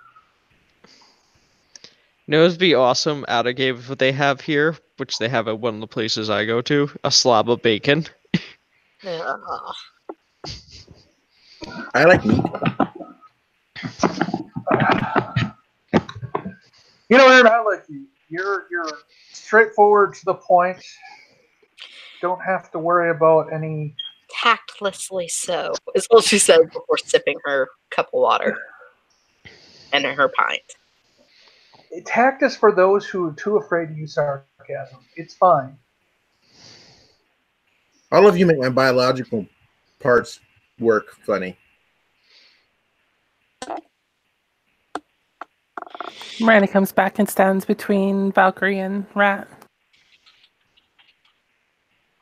You know, it'd be awesome out of game if what they have here, which they have at one of the places I go to, a slab of bacon. Ugh. I like meat. You know, Aaron, I like you. You're straightforward to the point. Don't have to worry about any. Tactlessly so, is all she says before sipping her cup of water and her pint. Tact is for those who are too afraid to use sarcasm. It's fine. All of you make my biological parts work funny. Miranda comes back and stands between Valkyrie and Rat.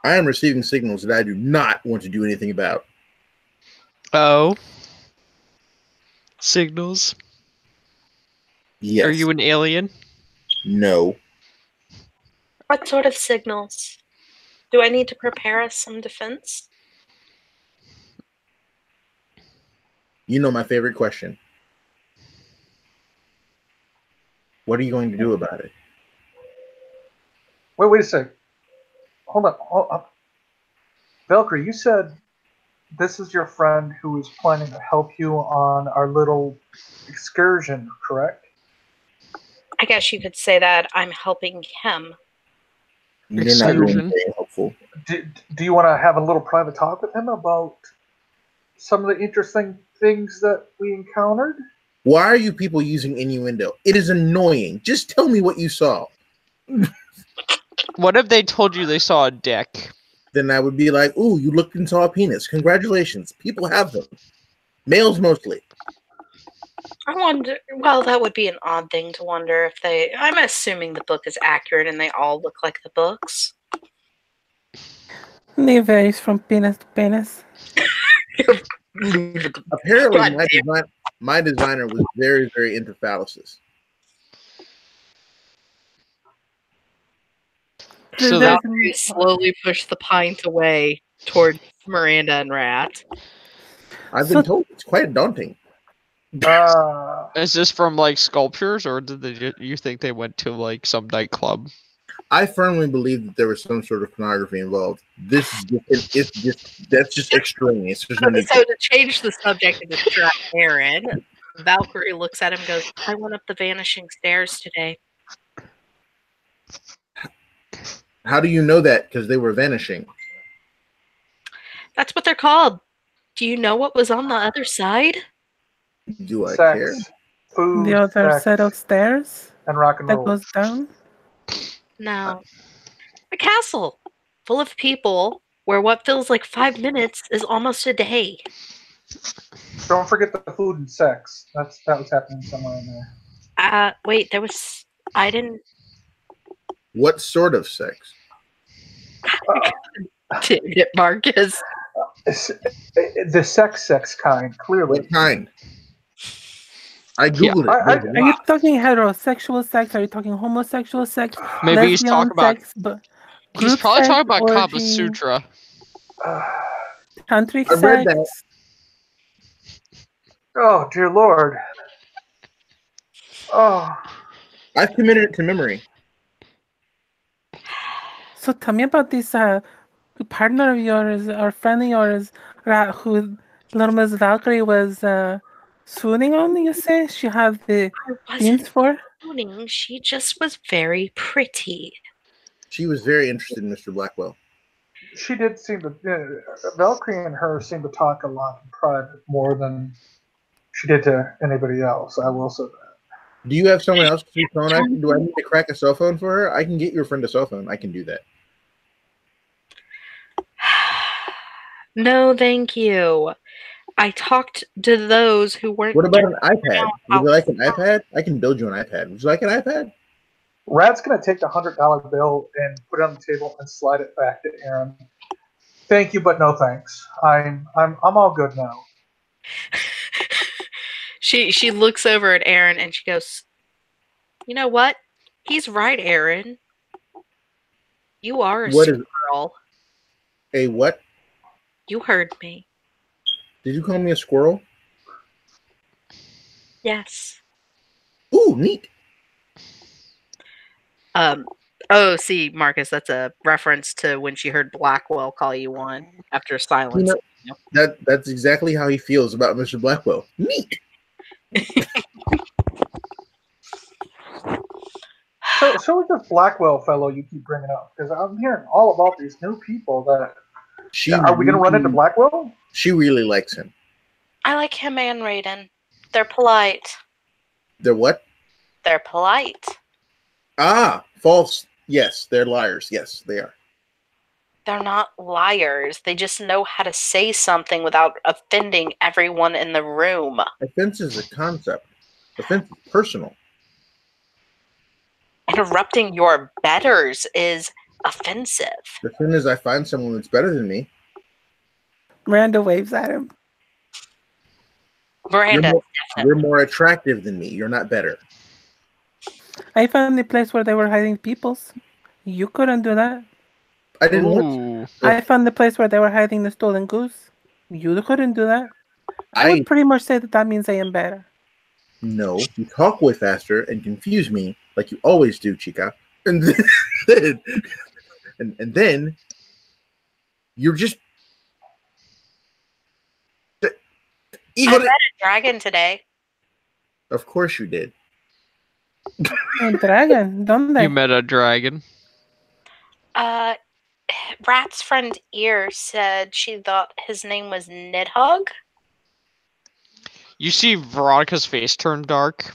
I am receiving signals that I do not want to do anything about. Oh. Signals. Yes. Are you an alien? No. What sort of signals? Do I need to prepare us some defense? You know my favorite question. What are you going to do about it? Wait a sec. Hold up. Valkyrie, you said this is your friend who is planning to help you on our little excursion, correct? I guess you could say that I'm helping him. You're not going to Excursion. be helpful. Do you want to have a little private talk with him about some of the interesting things that we encountered? Why are you people using innuendo? It is annoying. Just tell me what you saw. What if they told you they saw a dick? Then I would be like, ooh, you looked and saw a penis. Congratulations. People have them. Males mostly. I wonder, well, that would be an odd thing to wonder if they, I'm assuming the book is accurate and they all look like the books. It varies from penis to penis. Apparently, God my designer was very, very into phalluses. So There's- Valkyrie slowly pushed the pint away towards Miranda and Rat. I've So- been told it's quite daunting. is this from like sculptures, or did they? You think they went to like some nightclub? I firmly believe that there was some sort of pornography involved. This is that's just extraneous. There's no need So to change the subject and distract Aaron, Valkyrie looks at him and goes, I went up the vanishing stairs today. How do you know that? Because they were vanishing. That's what they're called. Do you know what was on the other side? Do I care? Sex, food, the other sex, set of stairs and rock and that roll. goes down. No. A castle full of people where what feels like 5 minutes is almost a day. Don't forget the food and sex. That was happening somewhere in there. Wait, there was, I didn't, What sort of sex? damn it, Marcus. The sex kind, clearly. What kind? I googled it. Are you talking heterosexual sex? Are you talking homosexual sex? Maybe he's lesbian talking about. sex, but He's group probably sex, talking about Kama orgy, Sutra. tantric I read sex. that. Oh, dear Lord. Oh, I've committed it to memory. So tell me about this partner of yours or friend of yours who little Miss Valkyrie was swooning on, you say? She had the I beans wasn't for? swooning. She just was very pretty. She was very interested in Mr. Blackwell. she did seem to. Valkyrie and her seemed to talk a lot in private, more than she did to anybody else. I will say that. Do you have someone else's phone? Do I need to crack a cell phone for her? I can get your friend a cell phone. I can do that. No, thank you. I talked to those who weren't. What about an iPad? Would you like an outside. iPad? I can build you an iPad. Would you like an iPad? Rat's gonna take the $100 bill and put it on the table and slide it back to Aaron. Thank you, but no thanks. I'm all good now. She looks over at Aaron and she goes, "You know what? He's right, Aaron. You are a What is squirrel. a what? You heard me. Did you call me a squirrel? Yes. Ooh, neat. Oh, see, Marcus, that's a reference to when she heard Blackwell call you one after silence. You know, that's exactly how he feels about Mr. Blackwell. Neat. So is this Blackwell fellow you keep bringing up? Because I'm hearing all about these new people that. Are we going to run into Blackwell? She really likes him. I like him and Raiden. They're polite. They're what? They're polite. Ah, false. Yes, they're liars. Yes, they are. They're not liars. They just know how to say something without offending everyone in the room. Offense is a concept. Offense is personal. Interrupting your betters is offensive. The thing is, I find someone that's better than me. Miranda waves at him. Miranda, you're more attractive than me. You're not better. I found the place where they were hiding peoples. You couldn't do that. I didn't want to. I found the place where they were hiding the stolen goose. You couldn't do that. I would pretty much say that means I am better. No, you talk way faster and confuse me like you always do, Chica. And then, and then you're just. I met a dragon today. Of course you did. A dragon, don't they? You met a dragon. Rat's friend Ear said she thought his name was Nidhogg. You see Veronica's face turn dark.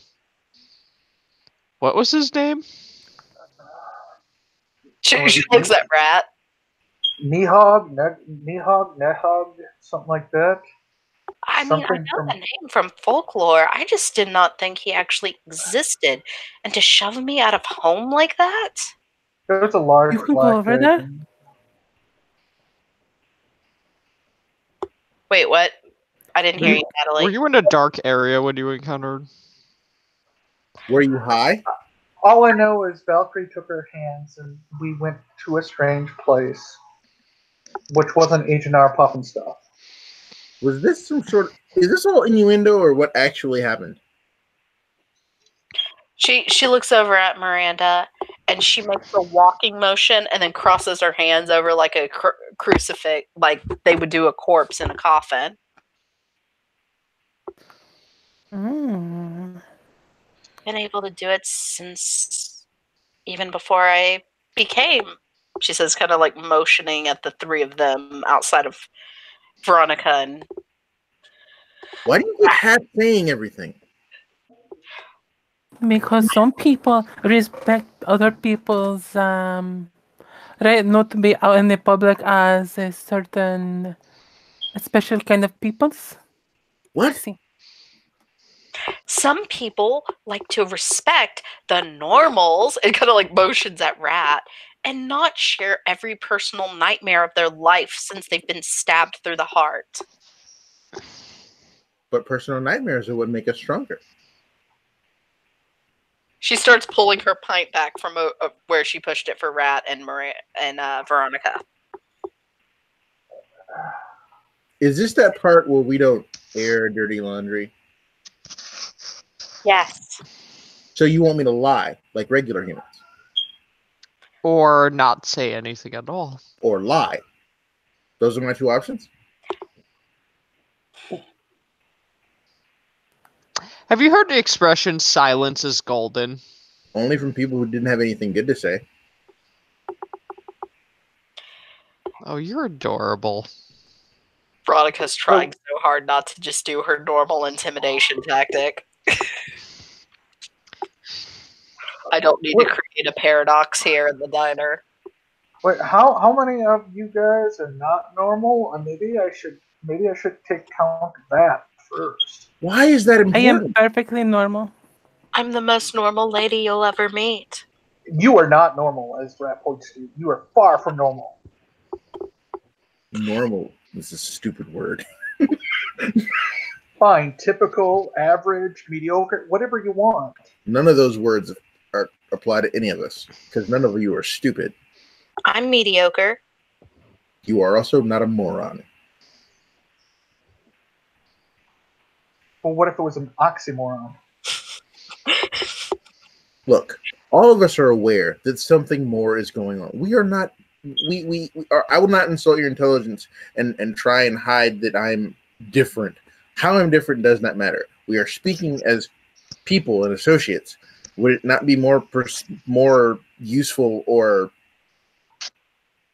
What was his name? She looks at Rat. Nihog, something like that. I mean, I know the name from folklore. I just did not think he actually existed. And to shove me out of home like that? There's a large. You can go over there. Wait, what? I didn't hear you, Natalie. Were you in a dark area when you encountered? Were you high? All I know is Valkyrie took her hands and we went to a strange place, which wasn't H&R Puff and stuff. Was this some sort of... Is this all innuendo or what actually happened? She looks over at Miranda and she makes a walking motion and then crosses her hands over like a crucifix, like they would do a corpse in a coffin. Mm. Been able to do it since even before I became, she says, kind of like motioning at the three of them outside of Veronica. And why do you get half saying everything? Because some people respect other people's right not to be out in the public as a certain a special kind of peoples. What? See. Some people like to respect the normals and kind of like motions at Rat and not share every personal nightmare of their life since they've been stabbed through the heart. But personal nightmares are what make us stronger. She starts pulling her pint back from where she pushed it for Rat and Veronica. Is this that part where we don't air dirty laundry? Yes. So you want me to lie, like regular humans? Or not say anything at all. Or lie. Those are my two options? Have you heard the expression, silence is golden? Only from people who didn't have anything good to say. Oh, you're adorable. Veronica's trying so hard not to just do her normal intimidation tactic. I don't need to create a paradox here in the diner. Wait, how many of you guys are not normal? And maybe I should take count of that first. Why is that I am important? perfectly normal. I'm the most normal lady you'll ever meet. You are not normal, as Rat points to you. You are far from normal. Normal is a stupid word. Fine, typical, average, mediocre, whatever you want. None of those words apply to any of us because none of you are stupid. I'm mediocre. You are also not a moron. Well, what if it was an oxymoron? Look, all of us are aware that something more is going on. We are not. We are. I will not insult your intelligence and try and hide that I'm different. How I'm different does not matter. We are speaking as people and associates. Would it not be more useful or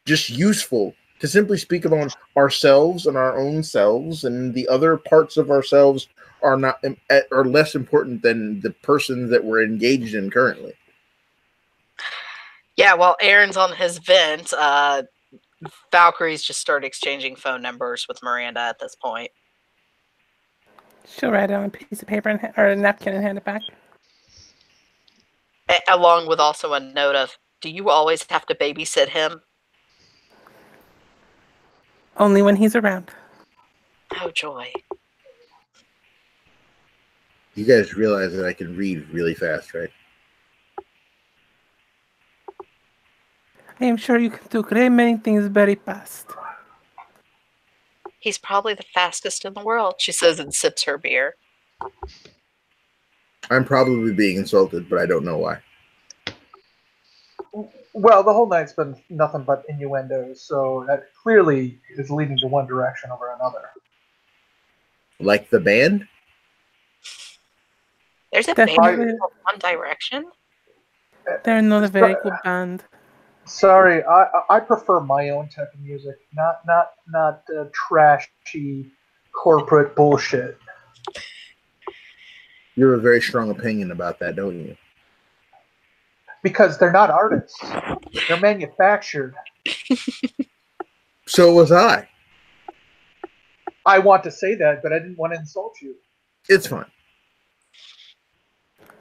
just useful to simply speak about ourselves and our own selves, and the other parts of ourselves are less important than the person that we're engaged in currently? Yeah, while Aaron's on his vent, Valkyrie's just started exchanging phone numbers with Miranda at this point. She'll write it on a piece of paper or a napkin and hand it back. Along with also a note of, do you always have to babysit him? Only when he's around. Oh, joy. You guys realize that I can read really fast, right? I am sure you can do great many things very fast. He's probably the fastest in the world, she says and sips her beer. I'm probably being insulted, but I don't know why. Well, the whole night's been nothing but innuendos, so that clearly is leading to one direction over another. Like the band? There's a Definitely. band called One Direction? They're not a very good band. Sorry, I prefer my own type of music, not trashy corporate bullshit. You have a very strong opinion about that, don't you? Because they're not artists; they're manufactured. So was I. I want to say that, but I didn't want to insult you. It's fine.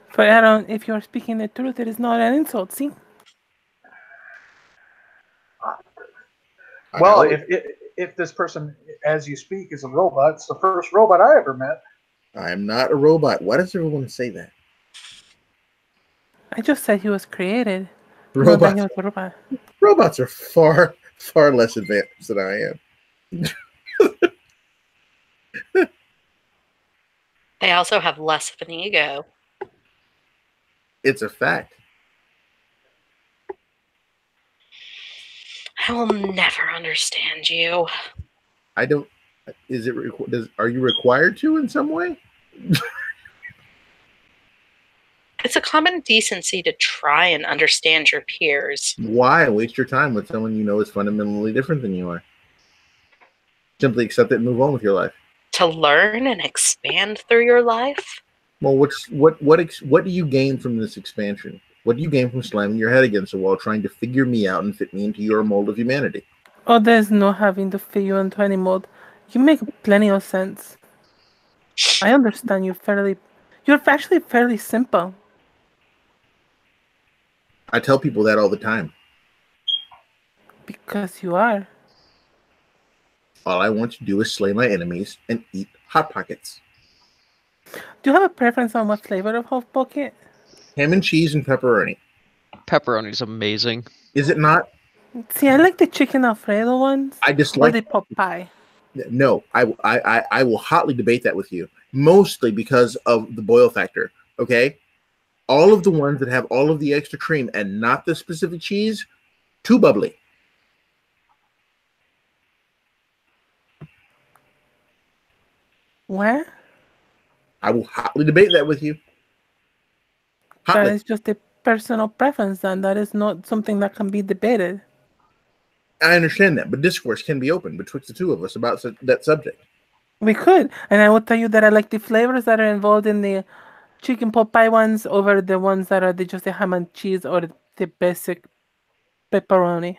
For Aaron, if you're speaking the truth, it is not an insult, see? Well, if this person, as you speak, is a robot, it's the first robot I ever met. I am not a robot. Why does everyone say that? I just said he was created. Not that he was a robot. Robots are far, far less advanced than I am. They also have less of an ego. It's a fact. I will never understand you. I don't. Are you required to in some way? It's a common decency to try and understand your peers. Why waste your time with someone you know is fundamentally different than you are? Simply accept it and move on with your life. To learn and expand through your life? Well, what do you gain from this expansion? What do you gain from slamming your head against a wall trying to figure me out and fit me into your mold of humanity? Oh, there's no having to fit you into any mold. You make plenty of sense. I understand you fairly. You're actually fairly simple. I tell people that all the time. Because you are. All I want to do is slay my enemies and eat Hot Pockets. Do you have a preference on what flavor of Hot Pocket? Ham and cheese and pepperoni. Pepperoni's amazing. Is it not? See, I like the chicken Alfredo ones. I Or dislike. the pot pie. No, I will hotly debate that with you. Mostly because of the boil factor. Okay, all of the ones that have all of the extra cream and not the specific cheese, too bubbly. What? I will hotly debate that with you. That Hotly. is just a personal preference, and that is not something that can be debated. I understand that, but discourse can be open betwixt the two of us about that subject. We could, and I will tell you that I like the flavors that are involved in the chicken pot pie ones over the ones that are just the ham and cheese or the basic pepperoni.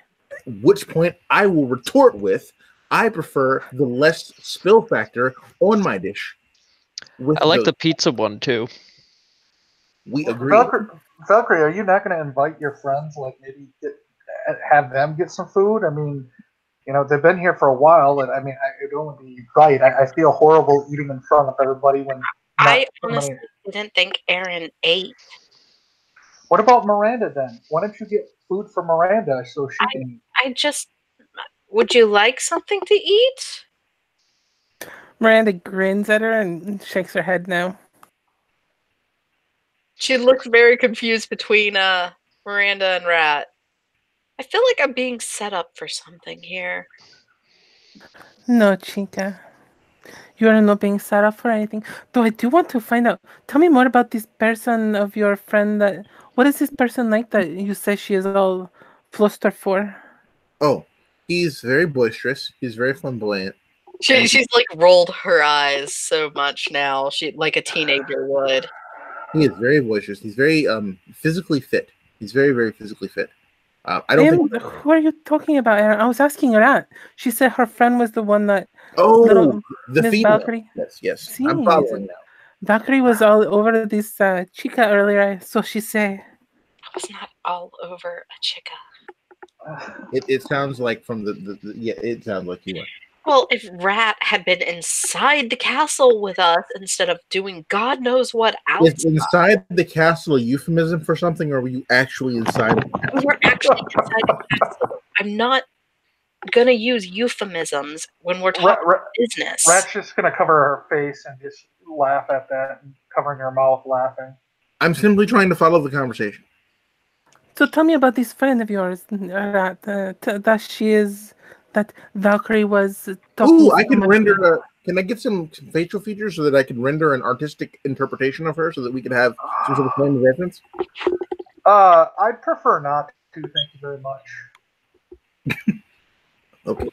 Which point I will retort with, I prefer the less spill factor on my dish. I like the pizza one too. We agree. Valkyrie, are you not going to invite your friends? Like maybe have them get some food? I mean, you know, they've been here for a while, and I mean, it'd only be right. I feel horrible eating in front of everybody when. I honestly didn't think Aaron ate. What about Miranda then? Why don't you get food for Miranda so she can eat? Would you like something to eat? Miranda grins at her and shakes her head no. She looks very confused between Miranda and Rat. I feel like I'm being set up for something here. No, chica. You are not being set up for anything. Though I do want to find out. Tell me more about this person of your friend. What is this person like that you say she is all flustered for? Oh, he's very boisterous. He's very flamboyant. She's like rolled her eyes so much now. She like a teenager would. He is very boisterous. He's very physically fit. He's very, very physically fit. I don't think. Who are you talking about, Aaron? I was asking her that. She said her friend was the one that. Oh, the Miss female. Valkyrie. Yes. See, I'm following now. Valkyrie was all over this chica earlier, so she said. I was not all over a chica. It sounds like from yeah, it sounds like you were. Well, if Rat had been inside the castle with us instead of doing God knows what outside. Is inside the castle a euphemism for something, or were you actually inside the castle? We were actually inside the castle. I'm not going to use euphemisms when we're talking business. Rat's just going to cover her face and just laugh at that and covering her mouth laughing. I'm simply trying to follow the conversation. So tell me about this friend of yours, Rat, that Valkyrie was talking. Ooh, I can render can I get some facial features so that I can render an artistic interpretation of her so that we can have some sort of frame of reference? I'd prefer not to, thank you very much. Okay.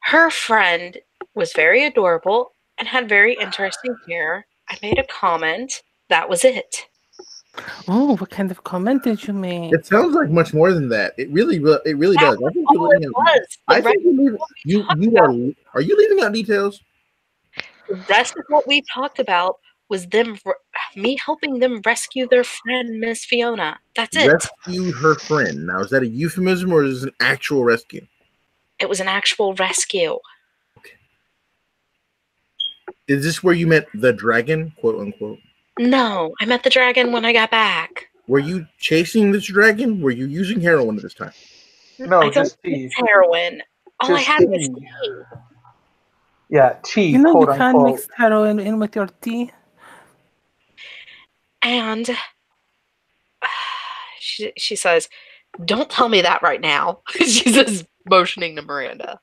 Her friend was very adorable and had very interesting hair. I made a comment. That was it. Oh, what kind of comment did you make? It sounds like much more than that. It really does. I think you're leaving out. Are you leaving out details? The rest of what we talked about was me helping them rescue their friend, Miss Fiona. That's it. Rescue her friend. Now, is that a euphemism or is it an actual rescue? It was an actual rescue. Okay. Is this where you met the dragon, quote unquote? No, I met the dragon when I got back. Were you chasing this dragon? Were you using heroin at this time? No, just tea. Heroin. All I had was tea. Yeah, tea. You know, quote you can't unquote. mix heroin in with your tea. And she says, "Don't tell me that right now." She says, motioning to Miranda.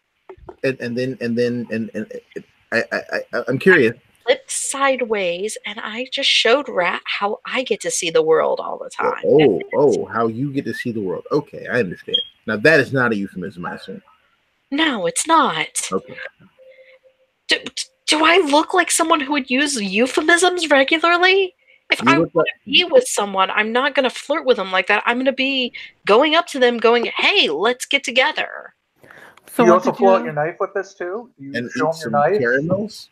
I'm curious. Flipped sideways, and I just showed Rat how I get to see the world all the time. How you get to see the world. Okay, I understand. Now that is not a euphemism, I assume. No, it's not. Okay. Do I look like someone who would use euphemisms regularly? If I want to be with someone, I'm not going to flirt with them like that. I'm going to be going up to them going, "Hey, let's get together." So you also pull out your knife with this too? You show them your knife? Caramels?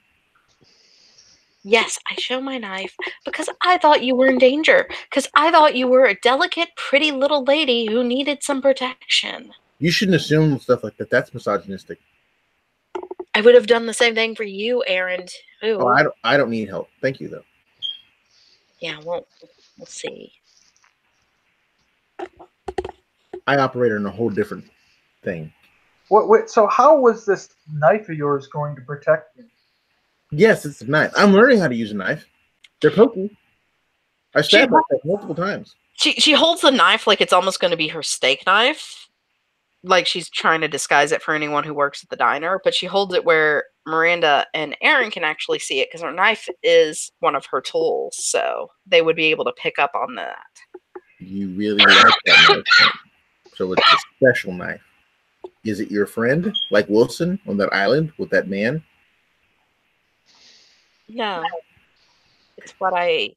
Yes, I show my knife because I thought you were in danger. Because I thought you were a delicate, pretty little lady who needed some protection. You shouldn't assume stuff like that. That's misogynistic. I would have done the same thing for you, Aaron. Too. Oh, I don't need help. Thank you, though. Yeah, we'll see. I operate on a whole different thing. Wait, so how was this knife of yours going to protect you? Yes, it's a knife. I'm learning how to use a knife. They're pokey. I stabbed myself multiple times. She holds the knife like it's almost going to be her steak knife. Like she's trying to disguise it for anyone who works at the diner. But she holds it where Miranda and Aaron can actually see it because her knife is one of her tools. So they would be able to pick up on that. You really like that knife. So it's a special knife. Is it your friend, like Wilson on that island with that man? No. It's what I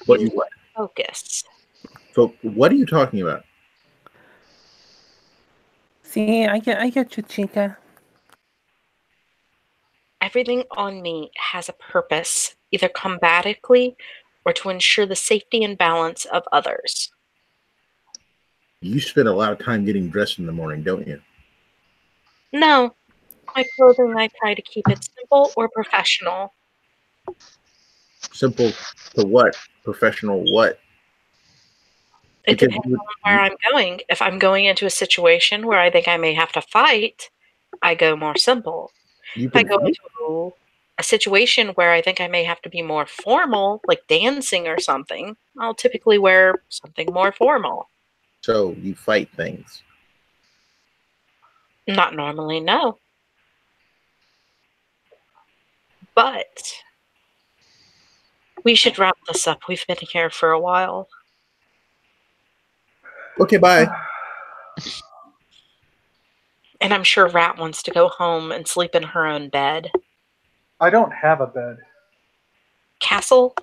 What use you what? focus. So what are you talking about? See, I get you, Chica. Everything on me has a purpose, either combatively or to ensure the safety and balance of others. You spend a lot of time getting dressed in the morning, don't you? No, my clothing, I try to keep it simple or professional. Simple to what? Professional what? It Because depends on where I'm going. If I'm going into a situation where I think I may have to fight, I go more simple. you If I can go fight. into a situation where I think I may have to be more formal, like dancing or something, I'll typically wear something more formal. So you fight things. Not normally, no. But we should wrap this up. We've been here for a while. Okay, bye. And I'm sure Rat wants to go home and sleep in her own bed. I don't have a bed. Castle?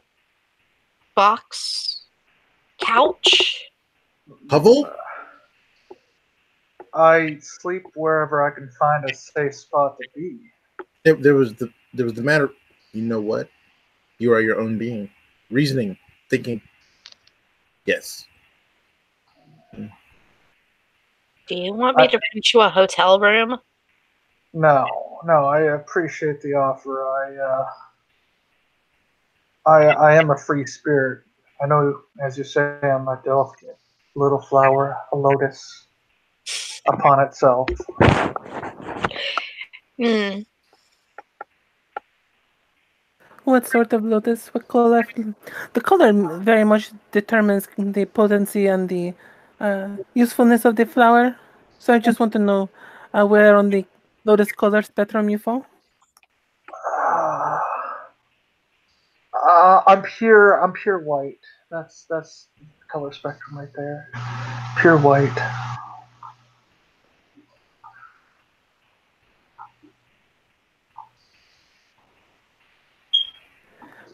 Box? Couch? Hovel? I sleep wherever I can find a safe spot to be. There was the matter. You know what? You are your own being. Reasoning, thinking. Yes. Do you want me to rent you a hotel room? No, I appreciate the offer. I am a free spirit. I know, as you say, I'm a delicate little flower, a lotus upon itself. Hmm. What sort of lotus? What color? The color very much determines the potency and the usefulness of the flower. So I just want to know where on the lotus color spectrum you fall. I'm pure. I'm pure white. That's the color spectrum right there. Pure white.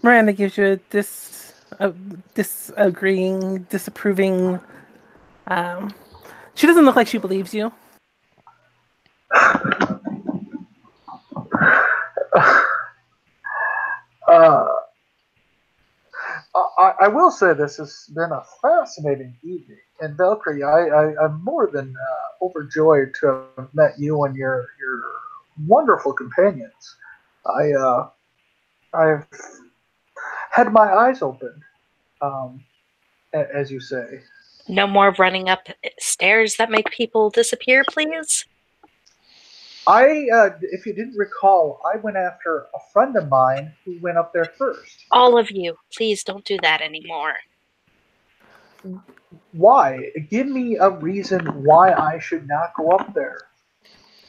Miranda gives you this disagreeing, disapproving. She doesn't look like she believes you. Uh, I will say this has been a fascinating evening, and Valkyrie, I'm more than overjoyed to have met you and your wonderful companions. I've had my eyes opened, as you say. No more running up stairs that make people disappear, please. If you didn't recall, I went after a friend of mine who went up there first. All of you, please don't do that anymore. Why? Give me a reason why I should not go up there.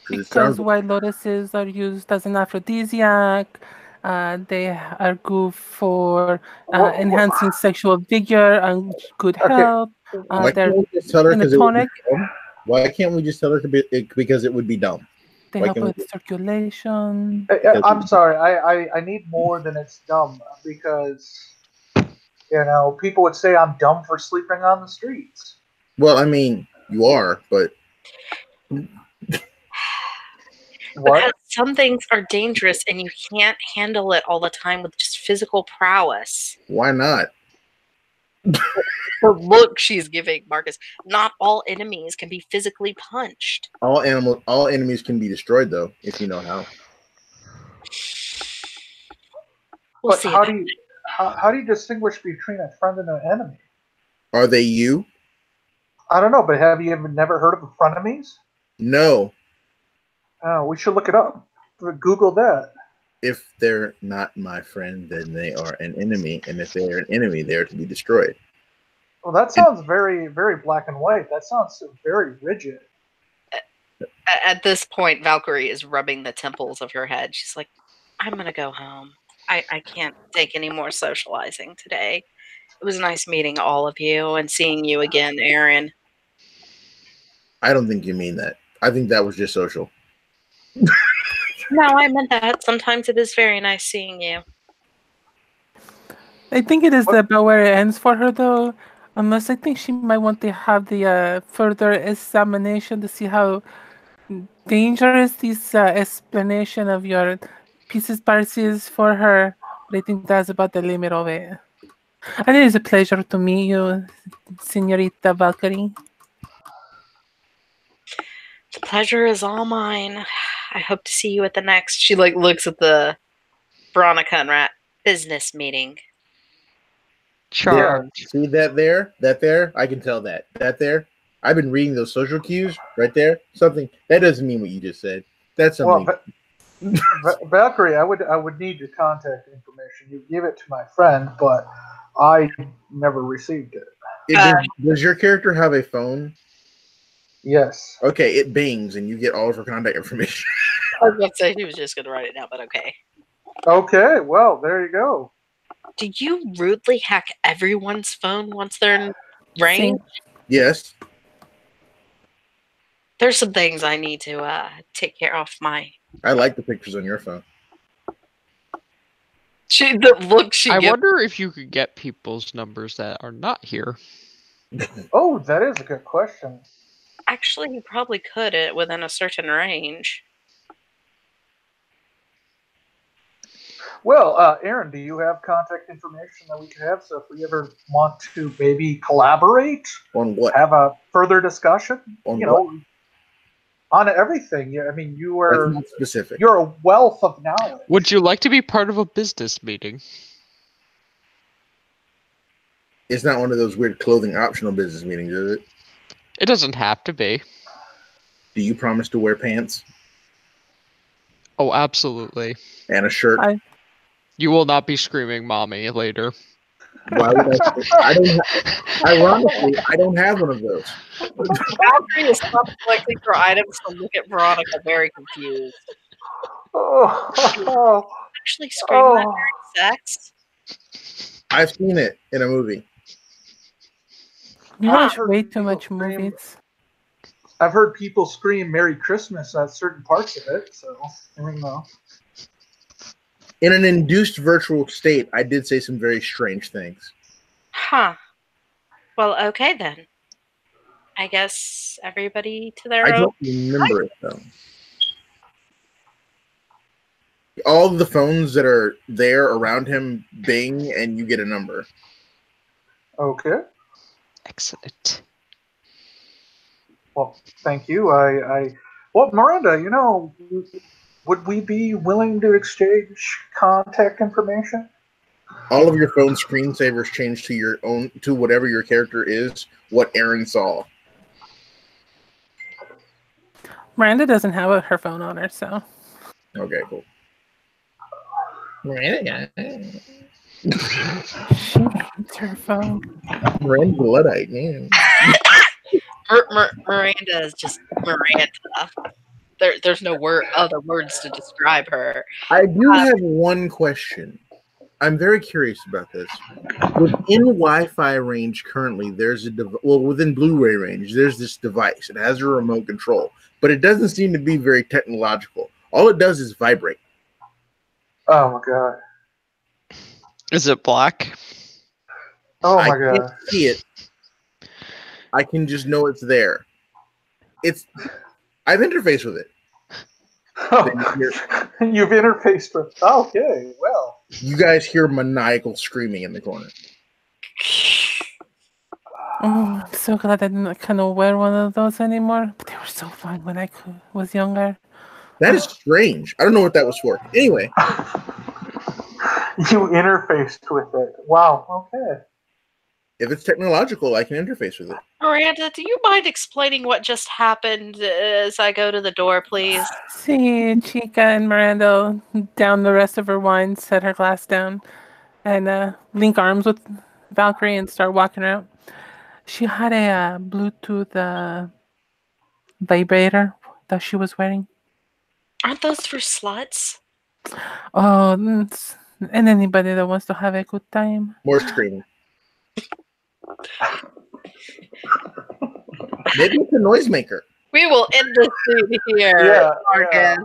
Because white lotuses are used as an aphrodisiac, they are good for enhancing sexual vigor and good health. Why They're can't we just tell her in a because it would be tonic. dumb? Why can't we just tell her to be because it would be dumb? They Why help can't with we- circulation. I'm sorry. I need more than it's dumb because people would say I'm dumb for sleeping on the streets. Well, I mean, you are, but What? Because some things are dangerous and you can't handle it all the time with just physical prowess. why not? The look she's giving, Marcus. Not all enemies can be physically punched. All enemies can be destroyed though, if you know how. We'll But see. how do you distinguish between a friend and an enemy? Are they you? I don't know, but have you never heard of frenemies? No. We should look it up. Google that. If they're not my friend, then they are an enemy, and if they are an enemy, they are to be destroyed. Well, that sounds very, very black and white. That sounds very rigid. At this point, Valkyrie is rubbing the temples of her head. She's like, I'm going to go home. I can't take any more socializing today. It was nice meeting all of you and seeing you again, Aaron. I don't think you mean that. I think that was just social. No, I meant that. Sometimes it is very nice seeing you. I think it is What- about where it ends for her, though. Unless I think she might want to have the further examination to see how dangerous this explanation of your pieces parts is for her. But I think that's about the limit of it. And it is a pleasure to meet you, Senorita Valkyrie. The pleasure is all mine. I hope to see you at the next. She like looks at the Veronica and Rat business meeting. Charmed. See that there? That there? I can tell that. That there? I've been reading those social cues right there. Something that doesn't mean what you just said. That's Well, something. Valkyrie, I would need your contact information. You give it to my friend, but I never received it. Does your character have a phone? Yes. Okay, it bings and you get all of her contact information. I was about to say he was just gonna write it down, but okay. Okay. Well, there you go. Do you rudely hack everyone's phone once they're in range? Yes. There's some things I need to take care of. My I like the pictures on your phone. the look she I gives. wonder if you could get people's numbers that are not here. Oh, that is a good question. Actually, you probably could it within a certain range. Well, Aaron, do you have contact information that we could have? So if we ever want to maybe collaborate, On what? have a further discussion, On you know, on everything. Yeah, I mean, That's not specific. you're a wealth of knowledge. Would you like to be part of a business meeting? It's not one of those weird clothing optional business meetings, is it? It doesn't have to be. Do you promise to wear pants Oh, absolutely. and a shirt? You will not be screaming mommy later. Why would I don't ironically, I don't have one of those. Valkyrie is stop collecting her items to look at Veronica very confused. Oh, Actually, scream that oh. during sex? I've seen it in a movie. You I've watch heard way too people much scream. movies. I've heard people scream "Merry Christmas" at certain parts of it. So I don't know. In an induced virtual state, I did say some very strange things. Huh. Well, okay then. I guess everybody to their I own. don't remember it though. All of the phones that are there around him bing and you get a number. Okay. Excellent. Well, thank you. Well, Miranda, you know, would we be willing to exchange contact information? All of your phone screensavers change to your own, to whatever your character is, what Aaron saw. Miranda doesn't have her phone on her, so. Okay, cool. Miranda, She hates her phone. Miranda Luddite, man. Miranda is just Miranda. There's no other words to describe her. I do have one question. I'm very curious about this. Within Wi-Fi range currently, there's within Blu-ray range, there's this device. It has a remote control, but it doesn't seem to be very technological. All it does is vibrate. Oh my god. Is it black? Oh I my can't god. see it. I can just know it's there. I've interfaced with it. You've interfaced with. Okay, well. You guys hear maniacal screaming in the corner. Oh, I'm so glad I didn't kind of wear one of those anymore. But they were so fun when I was younger. That is strange. I don't know what that was for. Anyway, You interfaced with it. Wow. Okay. if it's technological, I can interface with it. Miranda, do you mind explaining what just happened as I go to the door, please? See, Chica and Miranda down the rest of her wine, set her glass down, and link arms with Valkyrie and start walking around. She had a Bluetooth vibrator that she was wearing. Aren't those for sluts? Oh, and anybody that wants to have a good time. More screaming. Maybe it's a noisemaker. We will end this scene here, Yeah, Marcus.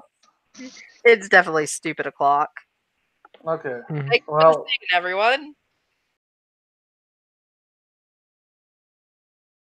It's definitely stupid o'clock. Okay. Thanks for Well, listening, everyone.